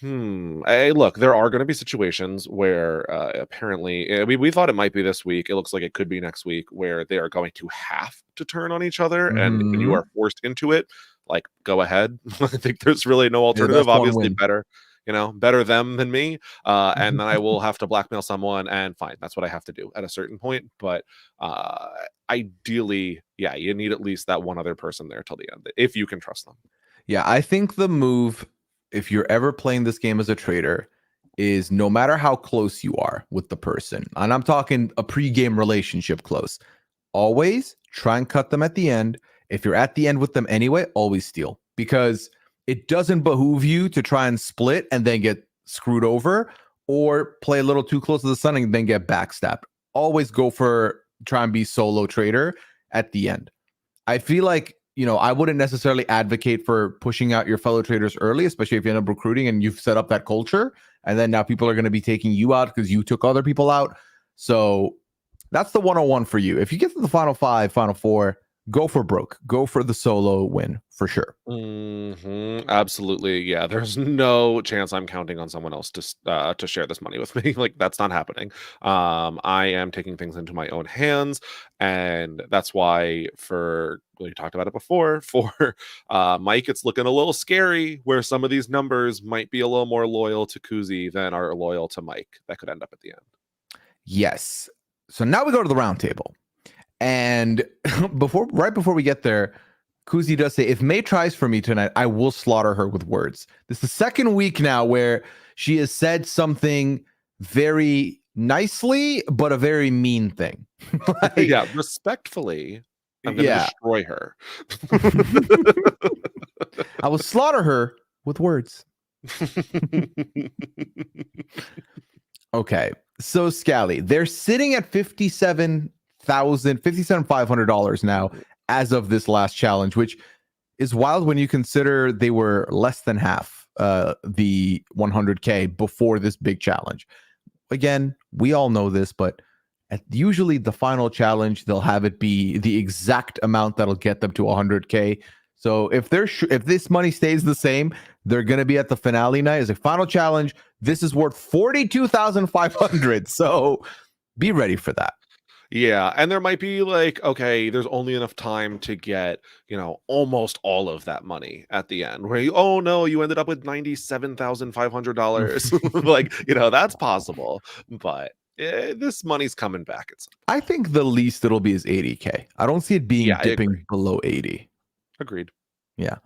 look, there are going to be situations where apparently we thought it might be this week. It looks like it could be next week, where they are going to have to turn on each other, and when you are forced into it, like, go ahead. I think there's really no alternative. Obviously, better them than me, and then I will have to blackmail someone, and fine, that's what I have to do at a certain point. But ideally, yeah, you need at least that one other person there till the end, if you can trust them. Yeah, I think the move, if you're ever playing this game as a traitor, is no matter how close you are with the person, and I'm talking a pre-game relationship close, always try and cut them at the end. If you're at the end with them anyway, always steal, because it doesn't behoove you to try and split and then get screwed over, or play a little too close to the sun and then get backstabbed. Always go for try and be solo traitor at the end. I feel like, I wouldn't necessarily advocate for pushing out your fellow traders early, especially if you end up recruiting and you've set up that culture. And then now people are going to be taking you out because you took other people out. So that's the 101 for you. If you get to the final 5, final 4, go for broke. Go for the solo win for sure. Absolutely. Yeah, there's no chance I'm counting on someone else to share this money with me. Like, that's not happening. I am taking things into my own hands, and that's why we talked about it before, for Mike, it's looking a little scary where some of these numbers might be a little more loyal to Koozie than are loyal to Mike. That could end up at the end. Yes. So now we go to the round table. And right before we get there, Koozie does say, if May tries for me tonight, I will slaughter her with words. This is the second week now where she has said something very nicely, but a very mean thing. Yeah, respectfully, I'm going to destroy her. I will slaughter her with words. Okay, so Scally, they're sitting at $57,500 now as of this last challenge, which is wild when you consider they were less than half the 100K before this big challenge. Again, we all know this, but usually the final challenge, they'll have it be the exact amount that'll get them to 100K. So if this money stays the same, they're going to be at the finale night as a final challenge. This is worth 42,500. So be ready for that. Yeah, and there might be like, okay, there's only enough time to get, almost all of that money at the end. Where oh no, you ended up with $97,500. Like, that's possible, but this money's coming back. I think the least it'll be is 80K. I don't see it being dipping below 80. Agreed. Yeah.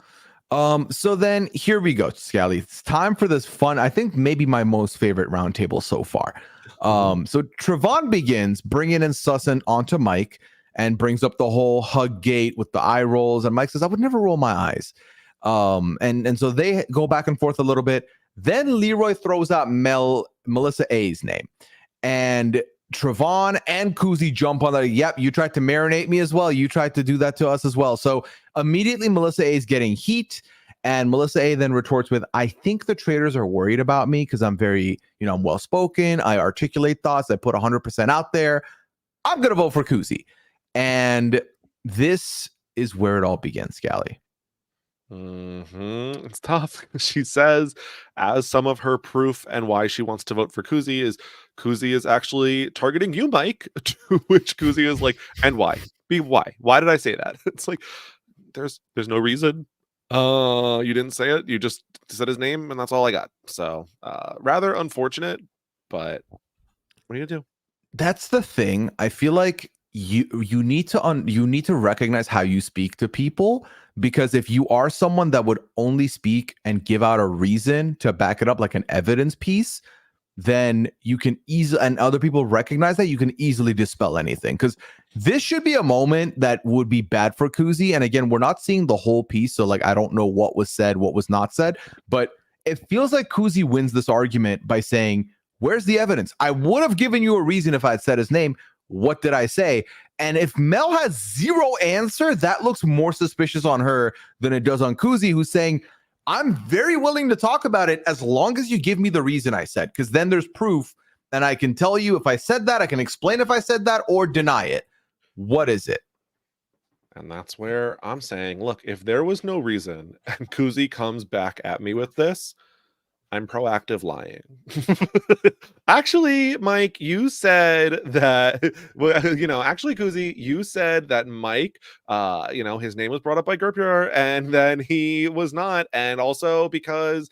So then here we go, Scally. It's time for this fun, I think maybe my most favorite roundtable so far. So Trevon begins bringing in Susan onto Mike and brings up the whole hug gate with the eye rolls. And Mike says, I would never roll my eyes. And so they go back and forth a little bit. Then Leroy throws out Melissa A's name. And Trevon and Koozie jump on that. Yep, you tried to marinate me as well. You tried to do that to us as well. So immediately Melissa A is getting heat. And Melissa A then retorts with, I think the Traitors are worried about me because I'm very, I'm well-spoken. I articulate thoughts. I put 100% out there. I'm going to vote for Koozie. And this is where it all begins, Scally. It's tough. She says, as some of her proof and why she wants to vote for Koozie is actually targeting you, Mike. To which Koozie is like, and why? Why? Why did I say that? It's like, there's no reason. You didn't say it. You just said his name, and that's all I got. So, rather unfortunate, but what do you do? That's the thing. I feel like you need to recognize how you speak to people, because if you are someone that would only speak and give out a reason to back it up, like an evidence piece, then you can easily, and other people recognize that, you can easily dispel anything. Because this should be a moment that would be bad for Koozie. And again, we're not seeing the whole piece, so like I don't know what was said, what was not said, but it feels like Koozie wins this argument by saying, where's the evidence? I would have given you a reason if I had said his name. What did I say? And if Mel has zero answer, that looks more suspicious on her than it does on Koozie, who's saying, I'm very willing to talk about it as long as you give me the reason I said, because then there's proof and I can tell you if I said that, I can explain if I said that or deny it. What is it? And that's where I'm saying, look, if there was no reason and Koozie comes back at me with this, I'm proactive lying. Actually, Mike, you said that, actually, Koozie, you said that Mike, his name was brought up by Gerpier and then he was not. And also because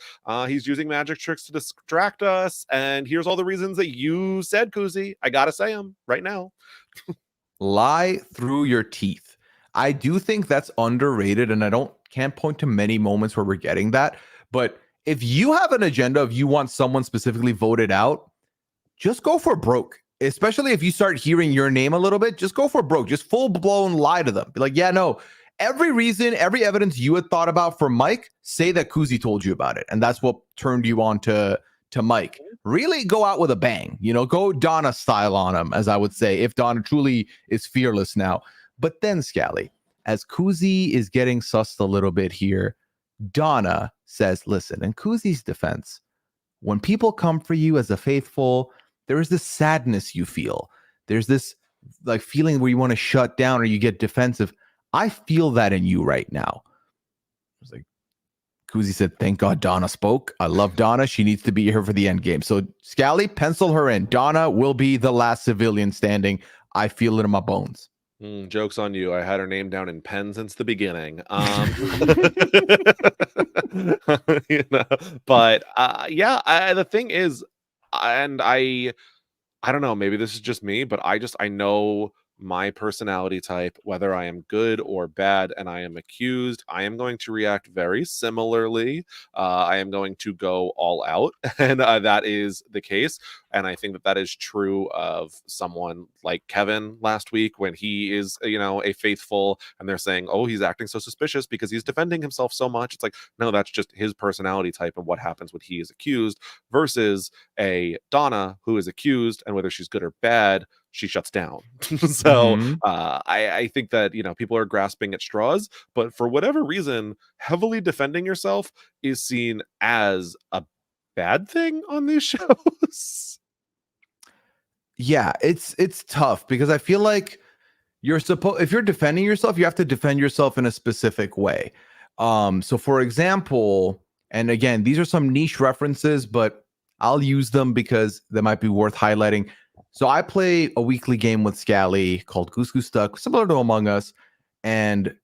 he's using magic tricks to distract us. And here's all the reasons that you said, Koozie. I got to say them right now. Lie through your teeth. I do think that's underrated. And can't point to many moments where we're getting that. But if you have an agenda of you want someone specifically voted out, just go for broke. Especially if you start hearing your name a little bit, just go for broke. Just full-blown lie to them. Be like, yeah, no, every reason, every evidence you had thought about for Mike, say that Koozie told you about it. And that's what turned you on to Mike. Really go out with a bang. Go Donna style on him, as I would say, if Donna truly is fearless now. But then, Scally, as Koozie is getting sussed a little bit here, Donna says, listen, in Koozie's defense, when people come for you as a faithful, there is this sadness you feel. There's this like feeling where you want to shut down or you get defensive. I feel that in you right now. I was like, Koozie said, thank God Donna spoke. I love Donna. She needs to be here for the end game. So Scally, pencil her in. Donna will be the last civilian standing. I feel it in my bones. Joke's on you. I had her name down in pen since the beginning. But yeah, the thing is, and I don't know, maybe this is just me, but I know my personality type, whether I am good or bad and I am accused, I am going to react very similarly. I am going to go all out, and that is the case. And I think that that is true of someone like Kevin last week when he is, a faithful, and they're saying, oh, he's acting so suspicious because he's defending himself so much. It's like, no, that's just his personality type and what happens when he is accused, versus a Donna who is accused, and whether she's good or bad, she shuts down. So I think that people are grasping at straws, but for whatever reason, heavily defending yourself is seen as a bad thing on these shows. Yeah, it's tough because I feel like if you're defending yourself, you have to defend yourself in a specific way. So for example, and again, these are some niche references, but I'll use them because they might be worth highlighting. So I play a weekly game with Scally called Goose Goose Duck, similar to Among Us. And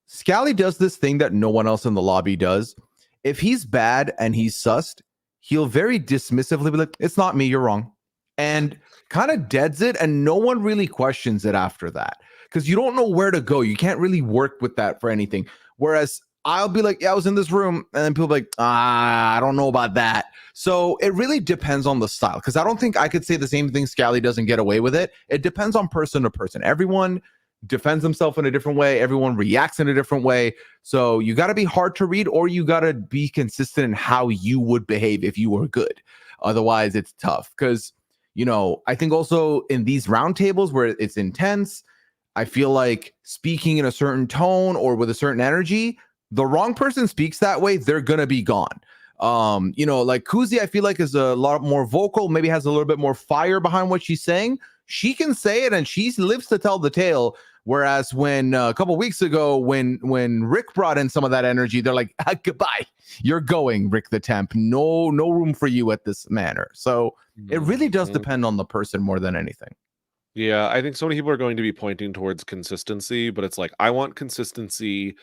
Scally does this thing that no one else in the lobby does. If he's bad and he's sussed, he'll very dismissively be like, it's not me, you're wrong. And kind of deads it, and no one really questions it after that. Because you don't know where to go. You can't really work with that for anything. Whereas I'll be like, yeah, I was in this room. And then people be like, I don't know about that. So it really depends on the style. Because I don't think I could say the same thing Scally doesn't get away with it. It depends on person to person. Everyone defends himself in a different way. Everyone reacts in a different way. So you got to be hard to read, or you got to be consistent in how you would behave if you were good. Otherwise, it's tough. Because, I think also in these roundtables where it's intense, I feel like speaking in a certain tone or with a certain energy, the wrong person speaks that way, they're going to be gone. Like Koozie, I feel like is a lot more vocal, maybe has a little bit more fire behind what she's saying. She can say it and she lives to tell the tale. Whereas when a couple weeks ago, when Rick brought in some of that energy, they're like, goodbye, you're going, Rick the Temp. No room for you at this manor. So it really does depend on the person more than anything. Yeah, I think so many people are going to be pointing towards consistency, but it's like, I want consistency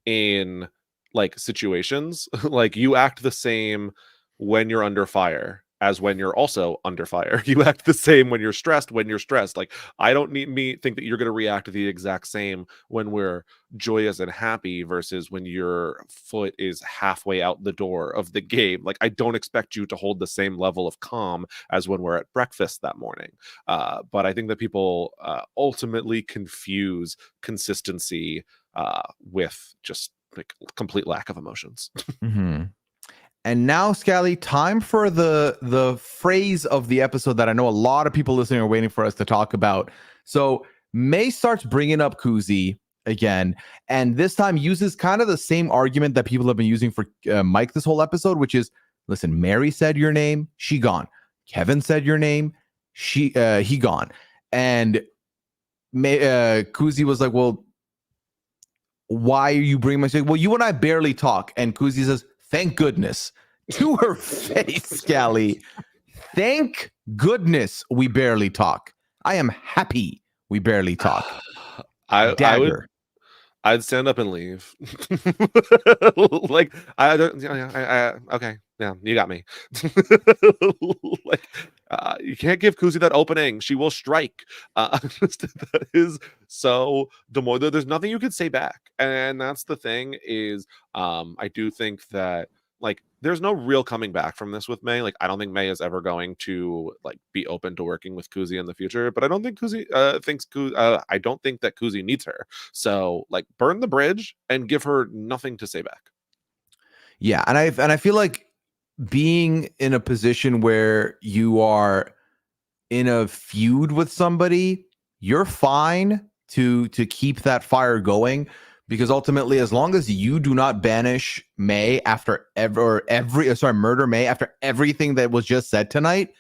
in like situations. Like, you act the same when you're under fire as when you're also under fire. You act the same when you're stressed. Like, I don't think that you're going to react the exact same when we're joyous and happy versus when your foot is halfway out the door of the game. Like, I don't expect you to hold the same level of calm as when we're at breakfast that morning. But I think that people ultimately confuse consistency with just like complete lack of emotions. And now, Scally, time for the phrase of the episode that I know a lot of people listening are waiting for us to talk about. So May starts bringing up Koozie again, and this time uses kind of the same argument that people have been using for Mike this whole episode, which is, listen, Mary said your name, she gone. Kevin said your name, he gone. And Koozie was like, well, why are you bringing my shit? Well, you and I barely talk. And Koozie says, thank goodness. To her face, Scally. Thank goodness we barely talk. I am happy we barely talk. I'd stand up and leave. Like, okay, yeah, you got me. Like, you can't give Koozie that opening. She will strike. That is so demoralizing. There's nothing you could say back, and that's the thing. Is I do think that, like, there's no real coming back from this with May. Like, I don't think May is ever going to like be open to working with Koozie in the future. But I don't think Koozie I don't think that Koozie needs her. So, like, burn the bridge and give her nothing to say back. Yeah, and I feel like being in a position where you are in a feud with somebody, you're fine to keep that fire going. Because ultimately, as long as you do not banish May after murder May after everything that was just said tonight.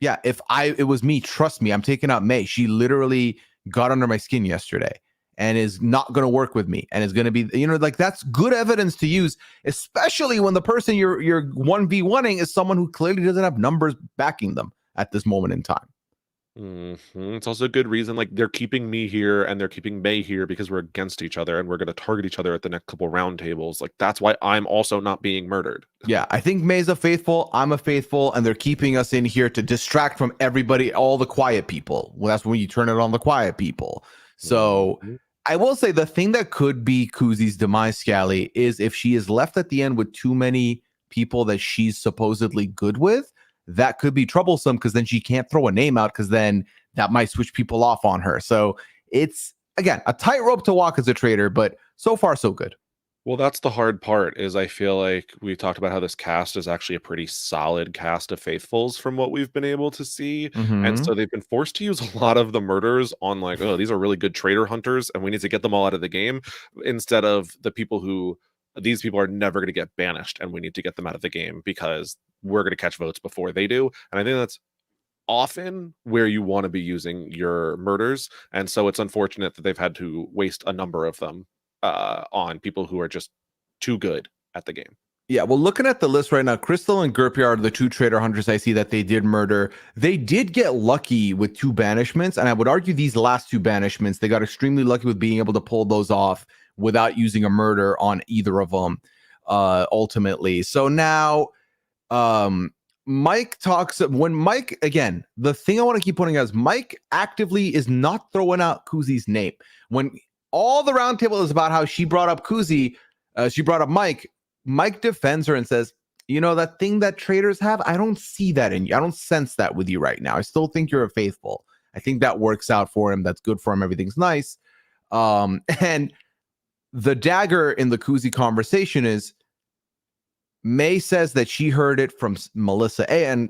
Yeah, it was me, trust me, I'm taking out May. She literally got under my skin yesterday. and is not going to work with me and is going to be, like that's good evidence to use, especially when the person you're 1v1ing is someone who clearly doesn't have numbers backing them at this moment in time. It's also a good reason, like they're keeping me here and they're keeping May here because we're against each other and we're going to target each other at the next couple round tables. Like that's why I'm also not being murdered. Yeah, I think May's a faithful, I'm a faithful, and they're keeping us in here to distract from everybody, all the quiet people. Well, that's when you turn it on the quiet people. So I will say the thing that could be Koozie's demise, Scally, is if she is left at the end with too many people that she's supposedly good with, that could be troublesome because then she can't throw a name out because then that might switch people off on her. So it's, again, a tightrope to walk as a traitor, but so far so good. Well, that's the hard part is I feel like we talked about how this cast is actually a pretty solid cast of faithfuls from what we've been able to see. And so they've been forced to use a lot of the murders on like, oh, these are really good traitor hunters and we need to get them all out of the game instead of the people who these people are never going to get banished and we need to get them out of the game because we're going to catch votes before they do. And I think that's often where you want to be using your murders. And so it's unfortunate that they've had to waste a number of them on people who are just too good at the game. Yeah, well, looking at the list right now, Crystal and Gerpia are the two traitor hunters I see that they did murder. They did get lucky with 2 banishments, and I would argue these last 2 banishments, they got extremely lucky with being able to pull those off without using a murder on either of them, ultimately. So now, Mike talks, when Mike, again, the thing I want to keep pointing out is Mike actively is not throwing out Koozie's name. When all the roundtable is about how she brought up Koozie, she brought up Mike. Mike defends her and says, that thing that traitors have, I don't see that in you. I don't sense that with you right now. I still think you're a faithful. I think that works out for him. That's good for him. Everything's nice. And the dagger in the Koozie conversation is May says that she heard it from Melissa A. And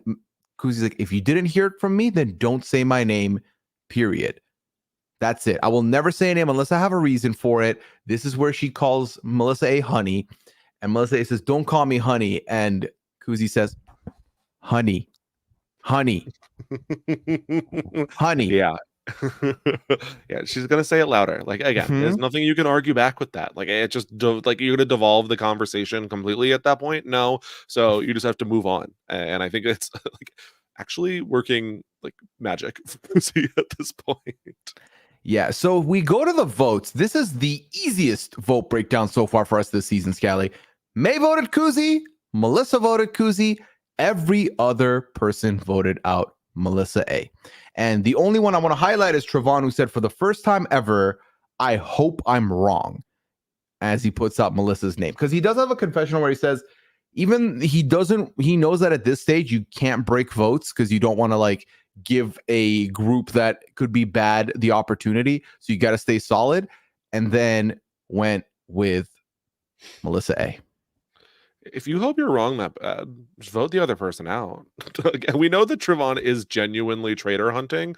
Koozie's like, if you didn't hear it from me, then don't say my name, period. That's it. I will never say a name unless I have a reason for it. This is where she calls Melissa A. honey. And Melissa A. says, don't call me honey. And Koozie says, honey, honey, honey. Yeah. Yeah, she's gonna say it louder. Like again, there's nothing you can argue back with that. Like it just like you're gonna devolve the conversation completely at that point. No, so you just have to move on. And I think it's like actually working like magic for Koozie at this point. Yeah, so we go to the votes. This is the easiest vote breakdown so far for us this season, Scally. May voted Koozie, Melissa voted Koozie, every other person voted out Melissa A. And the only one I want to highlight is Trevon, who said, for the first time ever, I hope I'm wrong, as he puts out Melissa's name. Because he does have a confessional where he says, he knows that at this stage, you can't break votes because you don't want to like give a group that could be bad the opportunity. So you got to stay solid. And then went with Melissa A. If you hope you're wrong that bad, just vote the other person out. We know that Trevon is genuinely traitor hunting.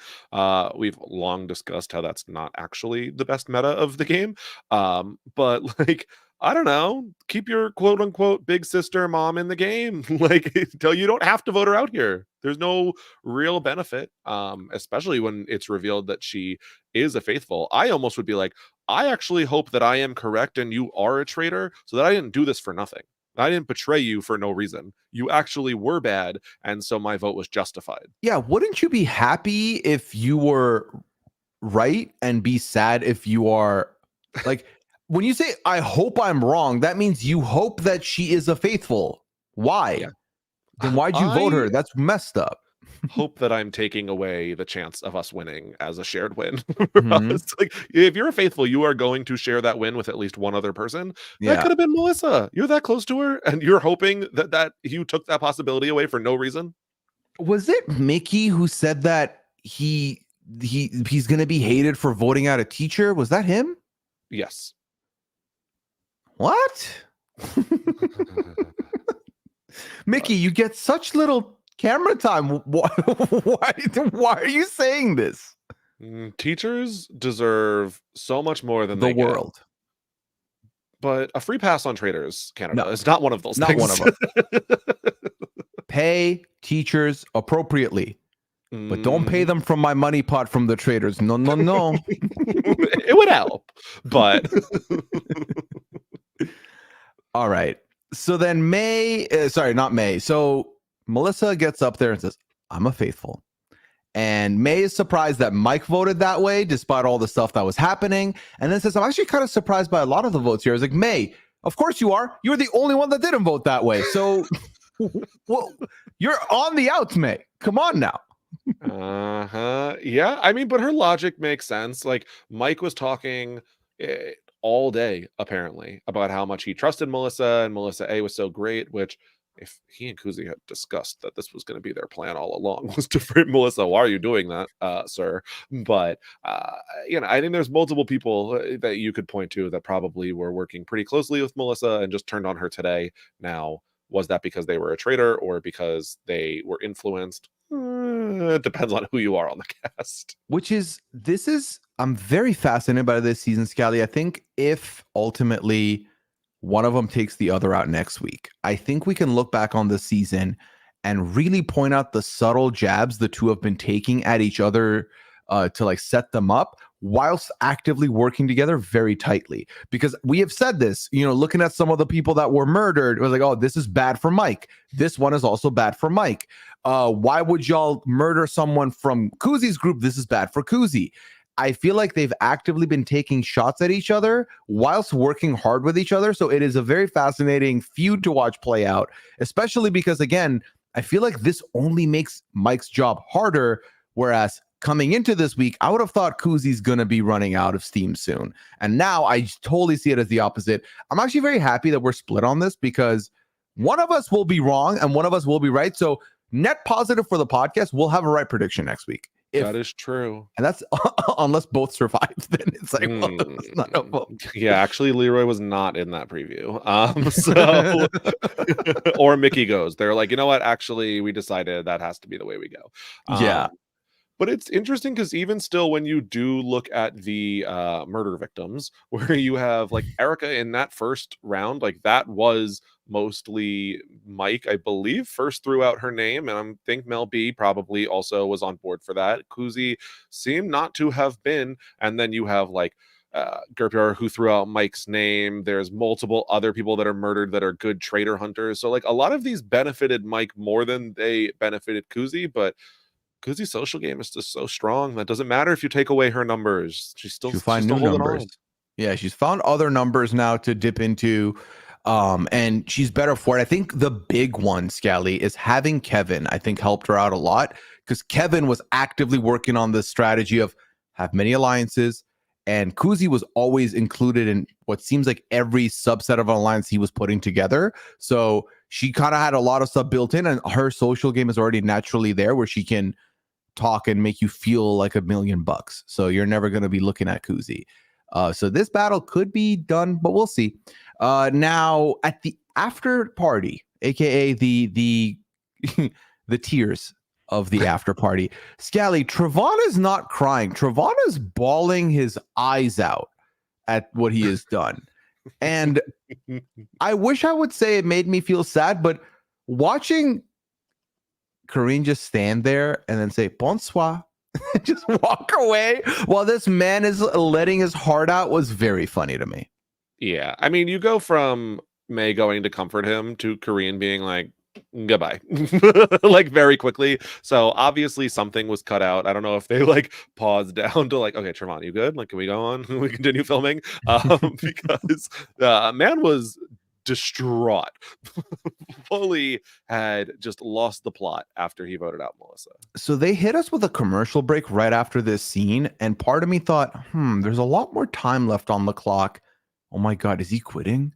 We've long discussed how that's not actually the best meta of the game. But like, I don't know, keep your quote unquote big sister mom in the game. Like, you don't have to vote her out here. There's no real benefit, especially when it's revealed that she is a faithful. I almost would be like, I actually hope that I am correct and you are a traitor so that I didn't do this for nothing. I didn't betray you for no reason. You actually were bad, and so my vote was justified. Yeah, wouldn't you be happy if you were right and be sad if you are like when you say I hope I'm wrong, that means you hope that she is a faithful. Why? Yeah. Then why'd you vote her? That's messed up. Hope that I'm taking away the chance of us winning as a shared win. For us. Like, if you're a faithful, you are going to share that win with at least one other person. Yeah. That could have been Melissa. You're that close to her, and you're hoping that you took that possibility away for no reason. Was it Mickey who said that he's going to be hated for voting out a teacher? Was that him? Yes. What? Mickey, you get such little camera time. Why are you saying this? Teachers deserve so much more than the world get. But a free pass on Traitors Canada is not one of those not things. One of them. Pay teachers appropriately. But don't pay them from my money pot from the Traitors. No, no, no. It would help, but All right. So then not May. So Melissa gets up there and says, I'm a faithful. And May is surprised that Mike voted that way, despite all the stuff that was happening. And then says, I'm actually kind of surprised by a lot of the votes here. I was like, May, of course you are. You're the only one that didn't vote that way. So well, you're on the outs, May. Come on now. Yeah, I mean, but her logic makes sense. Like, Mike was talking all day apparently about how much he trusted Melissa, and Melissa A was so great, which if he and Koozie had discussed that this was going to be their plan all along, was to frame Melissa. Why are you doing that, sir? But I think there's multiple people that you could point to that probably were working pretty closely with Melissa and just turned on her today. Now, was that because they were a traitor or because they were influenced? It depends on who you are on the cast. I'm very fascinated by this season, Scally. I think if ultimately one of them takes the other out next week, I think we can look back on the season and really point out the subtle jabs the two have been taking at each other to like set them up, whilst actively working together very tightly. Because we have said this, looking at some of the people that were murdered, it was like, oh, this is bad for Mike. This one is also bad for Mike. Why would y'all murder someone from Koozie's group? This is bad for Koozie. I feel like they've actively been taking shots at each other whilst working hard with each other. So it is a very fascinating feud to watch play out, especially because, again, I feel like this only makes Mike's job harder. Whereas coming into this week, I would have thought Koozie's going to be running out of steam soon. And now I totally see it as the opposite. I'm actually very happy that we're split on this because one of us will be wrong and one of us will be right. So net positive for the podcast, we'll have a right prediction next week. That is true. And that's unless both survive, then it's like, well, that's not a vote. Yeah, actually, Leroy was not in that preview. Or Mickey goes. They're like, you know what? Actually, we decided that has to be the way we go. Yeah. But it's interesting because even still, when you do look at the murder victims, where you have like Erica in that first round, like that was mostly Mike, I believe, first threw out her name. And I think Mel B probably also was on board for that. Koozie seemed not to have been. And then you have like Gerpiar who threw out Mike's name. There's multiple other people that are murdered that are good traitor hunters. So like a lot of these benefited Mike more than they benefited Koozie, but Koozie's social game is just so strong that doesn't matter if you take away her numbers. She'll find new numbers. Yeah, she's found other numbers now to dip into, and she's better for it. I think the big one, Scally, is having Kevin. I think helped her out a lot because Kevin was actively working on the strategy of have many alliances, and Koozie was always included in what seems like every subset of an alliance he was putting together. So she kind of had a lot of stuff built in, and her social game is already naturally there where she can talk and make you feel like $1 million. So you're never going to be looking at Koozie. So this battle could be done, but we'll see. Now at the after party, aka the the tears of the after party, Scally, Trevon is not crying. Trevon is bawling his eyes out at what he has done. And I wish I would say it made me feel sad, but watching Karine just stand there and then say bonsoir, just walk away while this man is letting his heart out was very funny to me. Yeah, I mean, you go from May going to comfort him to Karine being like, goodbye, like very quickly. So obviously something was cut out. I don't know if they like paused down to like, okay, Trevon, you good? Like, can we go on? Can we continue filming? Because man was distraught. Fully had just lost the plot after he voted out Melissa. So they hit us with a commercial break right after this scene, and part of me thought, there's a lot more time left on the clock. Oh my god, is he quitting?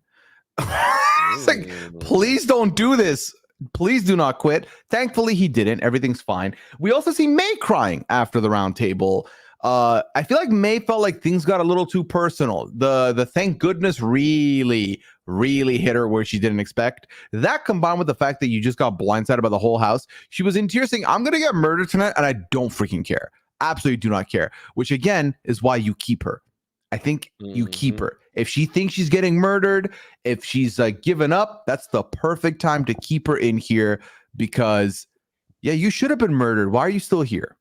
It's like, please don't do this. Please do not quit. Thankfully he didn't. Everything's fine. We also see May crying after the round table. I feel like May felt like things got a little too personal. The thank goodness really hit her where she didn't expect. That combined with the fact that you just got blindsided by the whole house. She was in tears saying, I'm going to get murdered tonight and I don't freaking care. Absolutely do not care. Which again is why you keep her. I think you keep her. If she thinks she's getting murdered, if she's given up, that's the perfect time to keep her in here because Yeah, you should have been murdered. Why are you still here?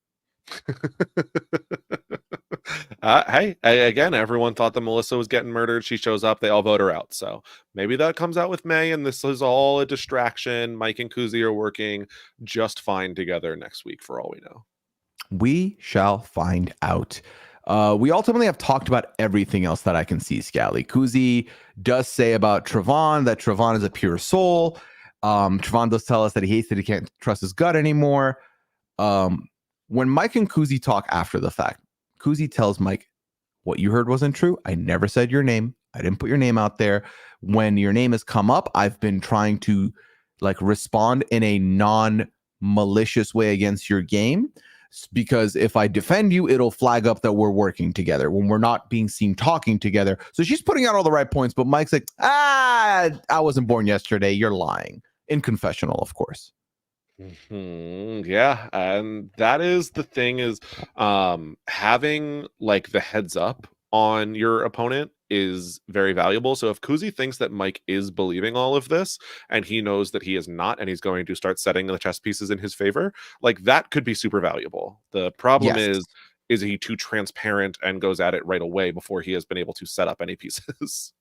Hey, again, everyone thought that Melissa was getting murdered. She shows up, they all vote her out. So maybe that comes out with May, and this is all a distraction. Mike and Koozie are working just fine together next week, for all we know. We shall find out. We ultimately have talked about everything else that I can see, Scally. Koozie does say about Trevon that Trevon is a pure soul. Trevon does tell us that he hates that he can't trust his gut anymore. When Mike and Koozie talk after the fact, Koozie tells Mike, what you heard wasn't true. I never said your name. I didn't put your name out there. When your name has come up, I've been trying to respond in a non-malicious way against your game, because if I defend you, it'll flag up that we're working together when we're not being seen talking together. So she's putting out all the right points, but Mike's like, I wasn't born yesterday. You're lying. In confessional, of course. Yeah, and that is the thing, is having the heads up on your opponent is very valuable. So if Koozie thinks that Mike is believing all of this and he knows that he is not, and he's going to start setting the chess pieces in his favor, that could be super valuable. The problem is he too transparent and goes at it right away before he has been able to set up any pieces?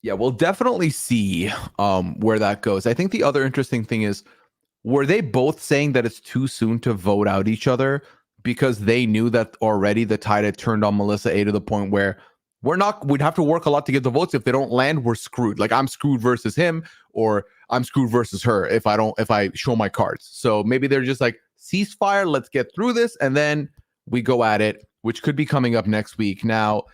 Yeah, we'll definitely see where that goes. I think the other interesting thing is, were they both saying that it's too soon to vote out each other because they knew that already the tide had turned on Melissa A to the point where we'd have to work a lot to get the votes. If they don't land, we're screwed. I'm screwed versus him, or I'm screwed versus her if I show my cards. So maybe they're just ceasefire, let's get through this, and then we go at it, which could be coming up next week. Now,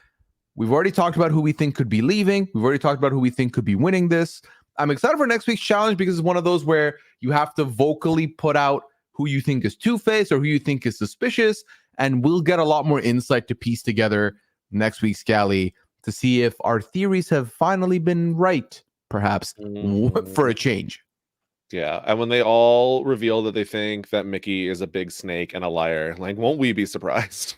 we've already talked about who we think could be leaving. We've already talked about who we think could be winning this. I'm excited for next week's challenge because it's one of those where you have to vocally put out who you think is two-faced or who you think is suspicious, and we'll get a lot more insight to piece together next week, Scally, to see if our theories have finally been right, perhaps, for a change. Yeah, and when they all reveal that they think that Mickey is a big snake and a liar, won't we be surprised?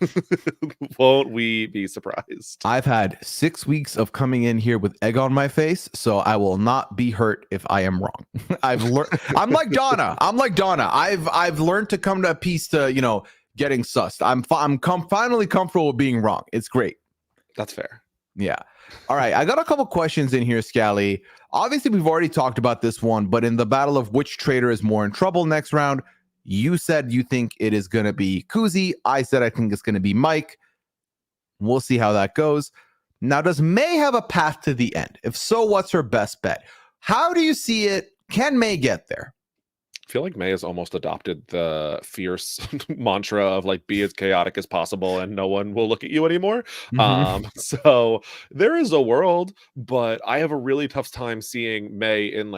Won't we be surprised? I've had 6 weeks of coming in here with egg on my face, so I will not be hurt if I am wrong. I've learned. I'm like Donna. I've learned to come to a peace to getting sussed. I'm finally comfortable with being wrong. It's great. That's fair. Yeah. All right. I got a couple questions in here, Scally. Obviously, we've already talked about this one, but in the battle of which traitor is more in trouble next round, you said you think it is going to be Koozie. I said I think it's going to be Mike. We'll see how that goes. Now, does May have a path to the end? If so, what's her best bet? How do you see it? Can May get there? I feel like May has almost adopted the fierce mantra of be as chaotic as possible and no one will look at you anymore. So there is a world, but I have a really tough time seeing May in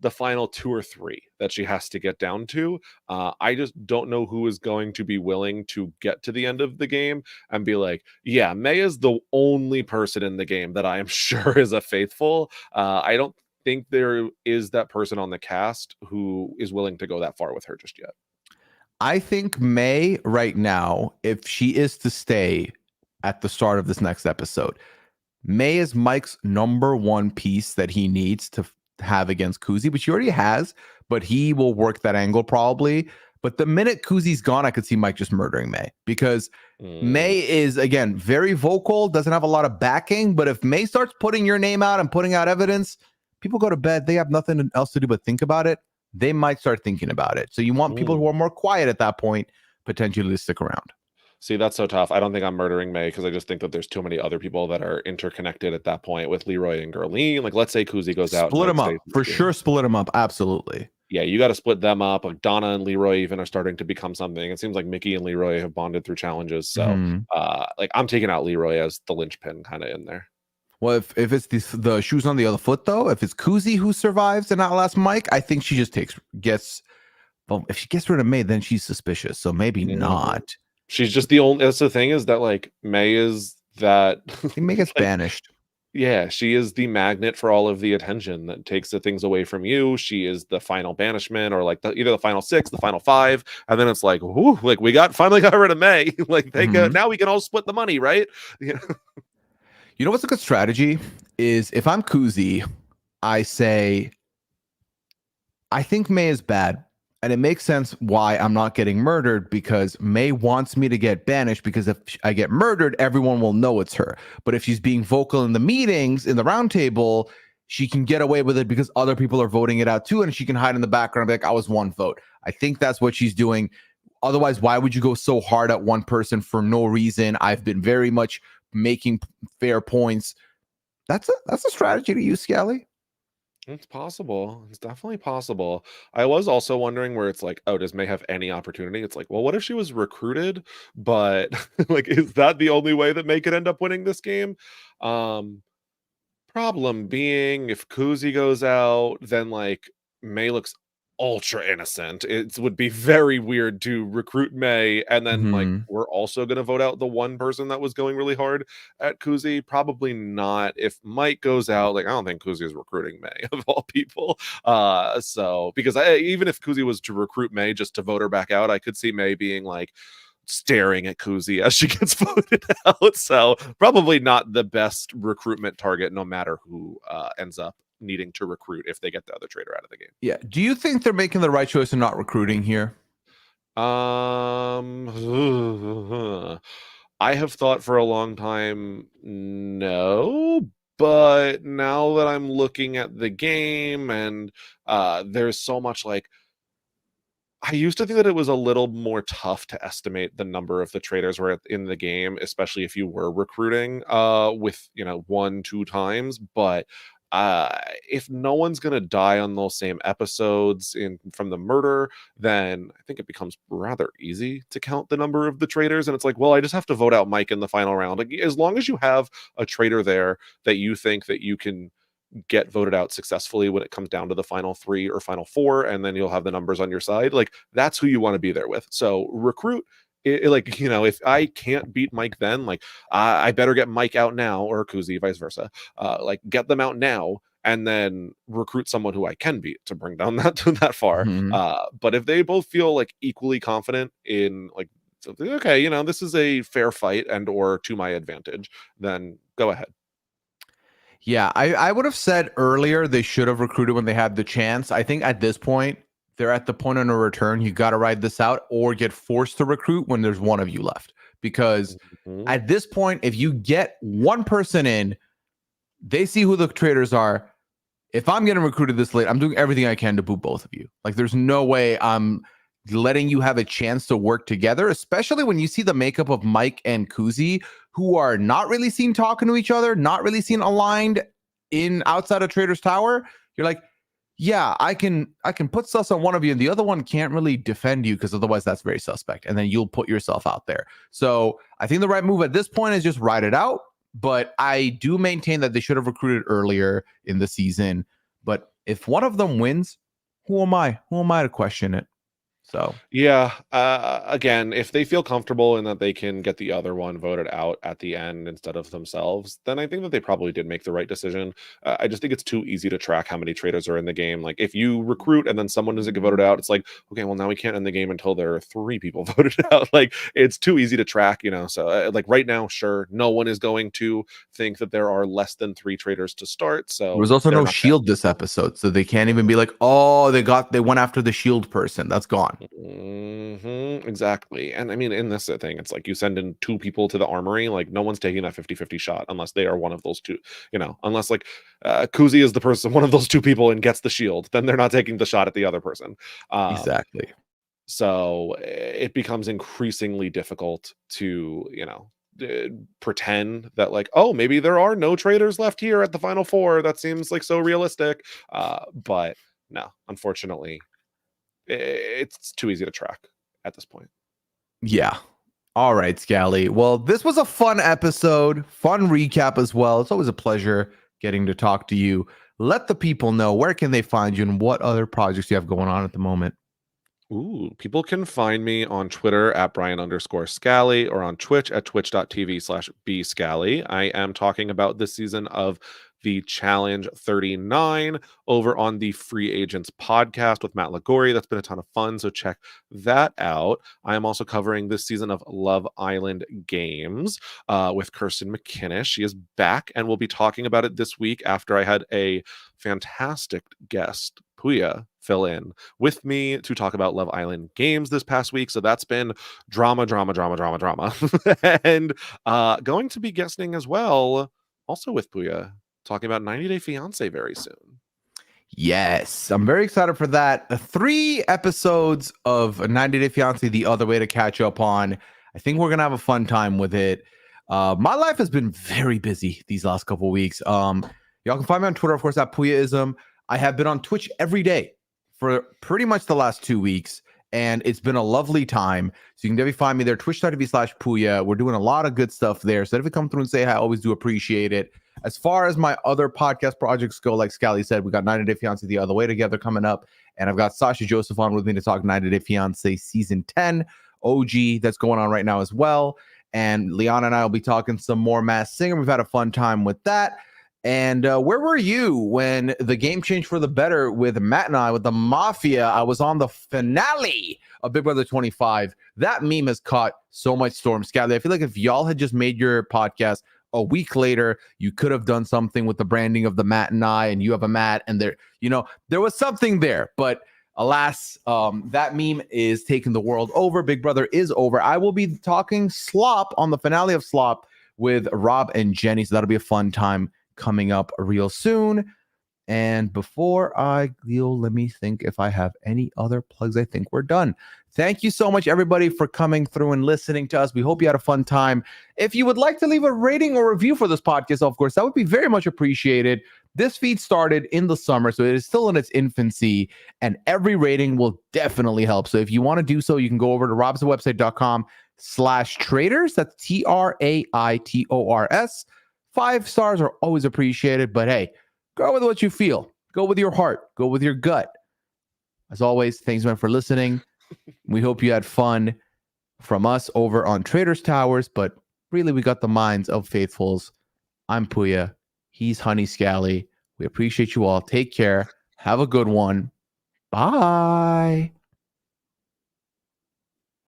the final 2 or 3 that she has to get down to. I just don't know who is going to be willing to get to the end of the game and be yeah, May is the only person in the game that I am sure is a faithful. I don't think there is that person on the cast who is willing to go that far with her just yet. I think May right now, if she is to stay at the start of this next episode, May is Mike's number 1 piece that he needs to have against Koozie, which he already has, but he will work that angle probably. But the minute Koozie's gone, I could see Mike just murdering May, because May is, again, very vocal, doesn't have a lot of backing. But if May starts putting your name out and putting out evidence, people go to bed. They have nothing else to do but think about it. They might start thinking about it. So you want people who are more quiet at that point potentially to stick around. See, that's so tough. I don't think I'm murdering May because I just think that there's too many other people that are interconnected at that point with Leroy and Gurleen. Let's say Koozie goes out. Split them up. For sure, split them up. Absolutely. Yeah, you got to split them up. Donna and Leroy even are starting to become something. It seems like Mickey and Leroy have bonded through challenges. So, I'm taking out Leroy as the linchpin kind of in there. Well, if it's the shoes on the other foot, though, if it's Koozie who survives and outlast Mike, I think she just gets. Well, if she gets rid of May, then she's suspicious. So maybe not. She's just the only. That's the thing, is that May is that. May gets banished. Yeah, she is the magnet for all of the attention that takes the things away from you. She is the final banishment, or either the final 6, the final 5, and then it's whoo, we finally got rid of May. Now we can all split the money, right? You know what's a good strategy is, if I'm Koozie, I say, I think May is bad. And it makes sense why I'm not getting murdered, because May wants me to get banished, because if I get murdered, everyone will know it's her. But if she's being vocal in the meetings, in the round table, she can get away with it because other people are voting it out too. And she can hide in the background and be like, I was one vote. I think that's what she's doing. Otherwise, why would you go so hard at one person for no reason? I've been very much making fair points. That's a strategy to use, Scally. It's possible. It's definitely possible. I was also wondering where it's like, oh, does May have any opportunity? It's like, well, what if she was recruited? But like, is that the only way that May could end up winning this game? Um, Problem being, if Koozie goes out, then like May looks ultra innocent. It would be very weird to recruit May, and then like Mhm. we're also gonna vote out the one person that was going really hard at Koozie. Probably not. If Mike goes out, like I don't think Koozie is recruiting May of all people. So because even if Koozie was to recruit May just to vote her back out, I could see May being like staring at Koozie as she gets voted out. So probably not the best recruitment target, no matter who ends up needing to recruit if they get the other traitor out of the game. Yeah. Do you think they're making the right choice in not recruiting here? Um, I have thought for a long time, no, but now that I'm looking at the game and there's so much like I used to think that it was a little more tough to estimate the number of the traders were in the game, especially if you were recruiting with, you know, 1, 2 times. But if no one's gonna die on those same episodes in from the murder, then I think it becomes rather easy to count the number of the traders. And it's like, well, I just have to vote out Mike in the final round. Like, as long as you have a traitor there that you think that you can get voted out successfully when it comes down to the final 3 or final 4, and then you'll have the numbers on your side. Like that's who you want to be there with. So recruit like, you know, if I can't beat Mike, then like I better get Mike out now, or Koozie, vice versa. Like get them out now, and then recruit someone who I can beat to bring down that to that far. Mhm. But if they both feel like equally confident in like something, okay, you know, this is a fair fight and or to my advantage, then go ahead. Yeah, I would have said earlier they should have recruited when they had the chance. I think at this point, they're at the point of no return. You got to ride this out or get forced to recruit when there's one of you left. Because Mhm. at this point, if you get one person in, they see who the traders are. If I'm getting recruited this late, I'm doing everything I can to boot both of you. Like, there's no way I'm letting you have a chance to work together, especially when you see the makeup of Mike and Koozie, who are not really seen talking to each other, not really seen aligned in outside of Traitors Tower. You're like, yeah, I can put sus on one of you, and the other one can't really defend you because otherwise that's very suspect, and then you'll put yourself out there. So I think the right move at this point is just ride it out. But I do maintain that they should have recruited earlier in the season. But if one of them wins, who am I? Who am I to question it? So Yeah, again, if they feel comfortable in that they can get the other one voted out at the end instead of themselves, then I think that they probably did make the right decision. I just think it's too easy to track how many traders are in the game. Like if you recruit and then someone doesn't get voted out, it's like, okay, well now we can't end the game until there are 3 people voted out. Like it's too easy to track, you know. So like right now, sure, no one is going to think that there are less than 3 traders to start. there So was also they're no not gonna. shield this episode, so they can't even be like, oh, they went after the shield person. That's gone. Exactly. And I mean, in this thing, it's like you send in 2 people to the armory, like no one's taking that 50-50 shot unless they are one of those 2, you know, unless like Koozie is the person, one of those 2 people and gets the shield, then they're not taking the shot at the other person. Exactly. So it becomes increasingly difficult to, you know, pretend that like, oh, maybe there are no traders left here at the final 4. That seems like so realistic. But no, unfortunately, it's too easy to track at this point. Yeah. All right, Scally. Well, this was a fun episode, fun recap as well. It's always a pleasure getting to talk to you. Let the people know, where can they find you and what other projects you have going on at the moment. Ooh, people can find me on Twitter at Brian_Scally or on Twitch at twitch.tv/bscally. I am talking about this season of the Challenge 39 over on the Free Agents podcast with Matt Lagori. That's been a ton of fun, so check that out. I am also covering this season of Love Island Games with Kirsten McKinnish. She is back, and we'll be talking about it this week after I had a fantastic guest, Pooya fill in with me to talk about Love Island games this past week. So that's been drama. And going to be guesting as well, also with Pooya, talking about 90 Day Fiancé very soon. Yes, I'm very excited for that. 3 episodes of 90 Day Fiancé, the other way to catch up on. I think we're going to have a fun time with it. My life has been very busy these last couple weeks. Y'all can find me on Twitter, of course, at Pooyaism. I have been on Twitch every day for pretty much the last 2 weeks, and it's been a lovely time. So you can definitely find me there, twitch.tv/Pooya. We're doing a lot of good stuff there. So if you come through and say hi, I always do appreciate it. As far as my other podcast projects go, like Scally said, we got 90 Day Fiancé the other way together coming up. And I've got Sasha Joseph on with me to talk 90 Day Fiancé season 10 OG that's going on right now as well. And Liana and I will be talking some more Masked Singer. We've had a fun time with that. And where were you when the game changed for the better with Matt and I, with the Mafia? I was on the finale of Big Brother 25. That meme has caught so much storm. Scally, I feel like if y'all had just made your podcast a week later, you could have done something with the branding of the Matt and I, and you have a Matt, and there, there was something there. But alas, that meme is taking the world over. Big Brother is over. I will be talking Slop on the finale of Slop with Rob and Jenny, so that'll be a fun time coming up real soon. And before I go, let me think if I have any other plugs. I think we're done. Thank you so much, everybody, for coming through and listening to us. We hope you had a fun time. If you would like to leave a rating or review for this podcast, of course, that would be very much appreciated. This feed started in the summer, so it is still in its infancy, and every rating will definitely help. So if you want to do so, you can go over to robswebsite.com/traitors. That's TRAITORS. 5 stars are always appreciated, but hey, go with what you feel. Go with your heart. Go with your gut. As always, thanks, man, for listening. We hope you had fun from us over on Traitors Towers, but really, we got the minds of faithfuls. I'm Pooya. He's Honey Scally. We appreciate you all. Take care. Have a good one. Bye.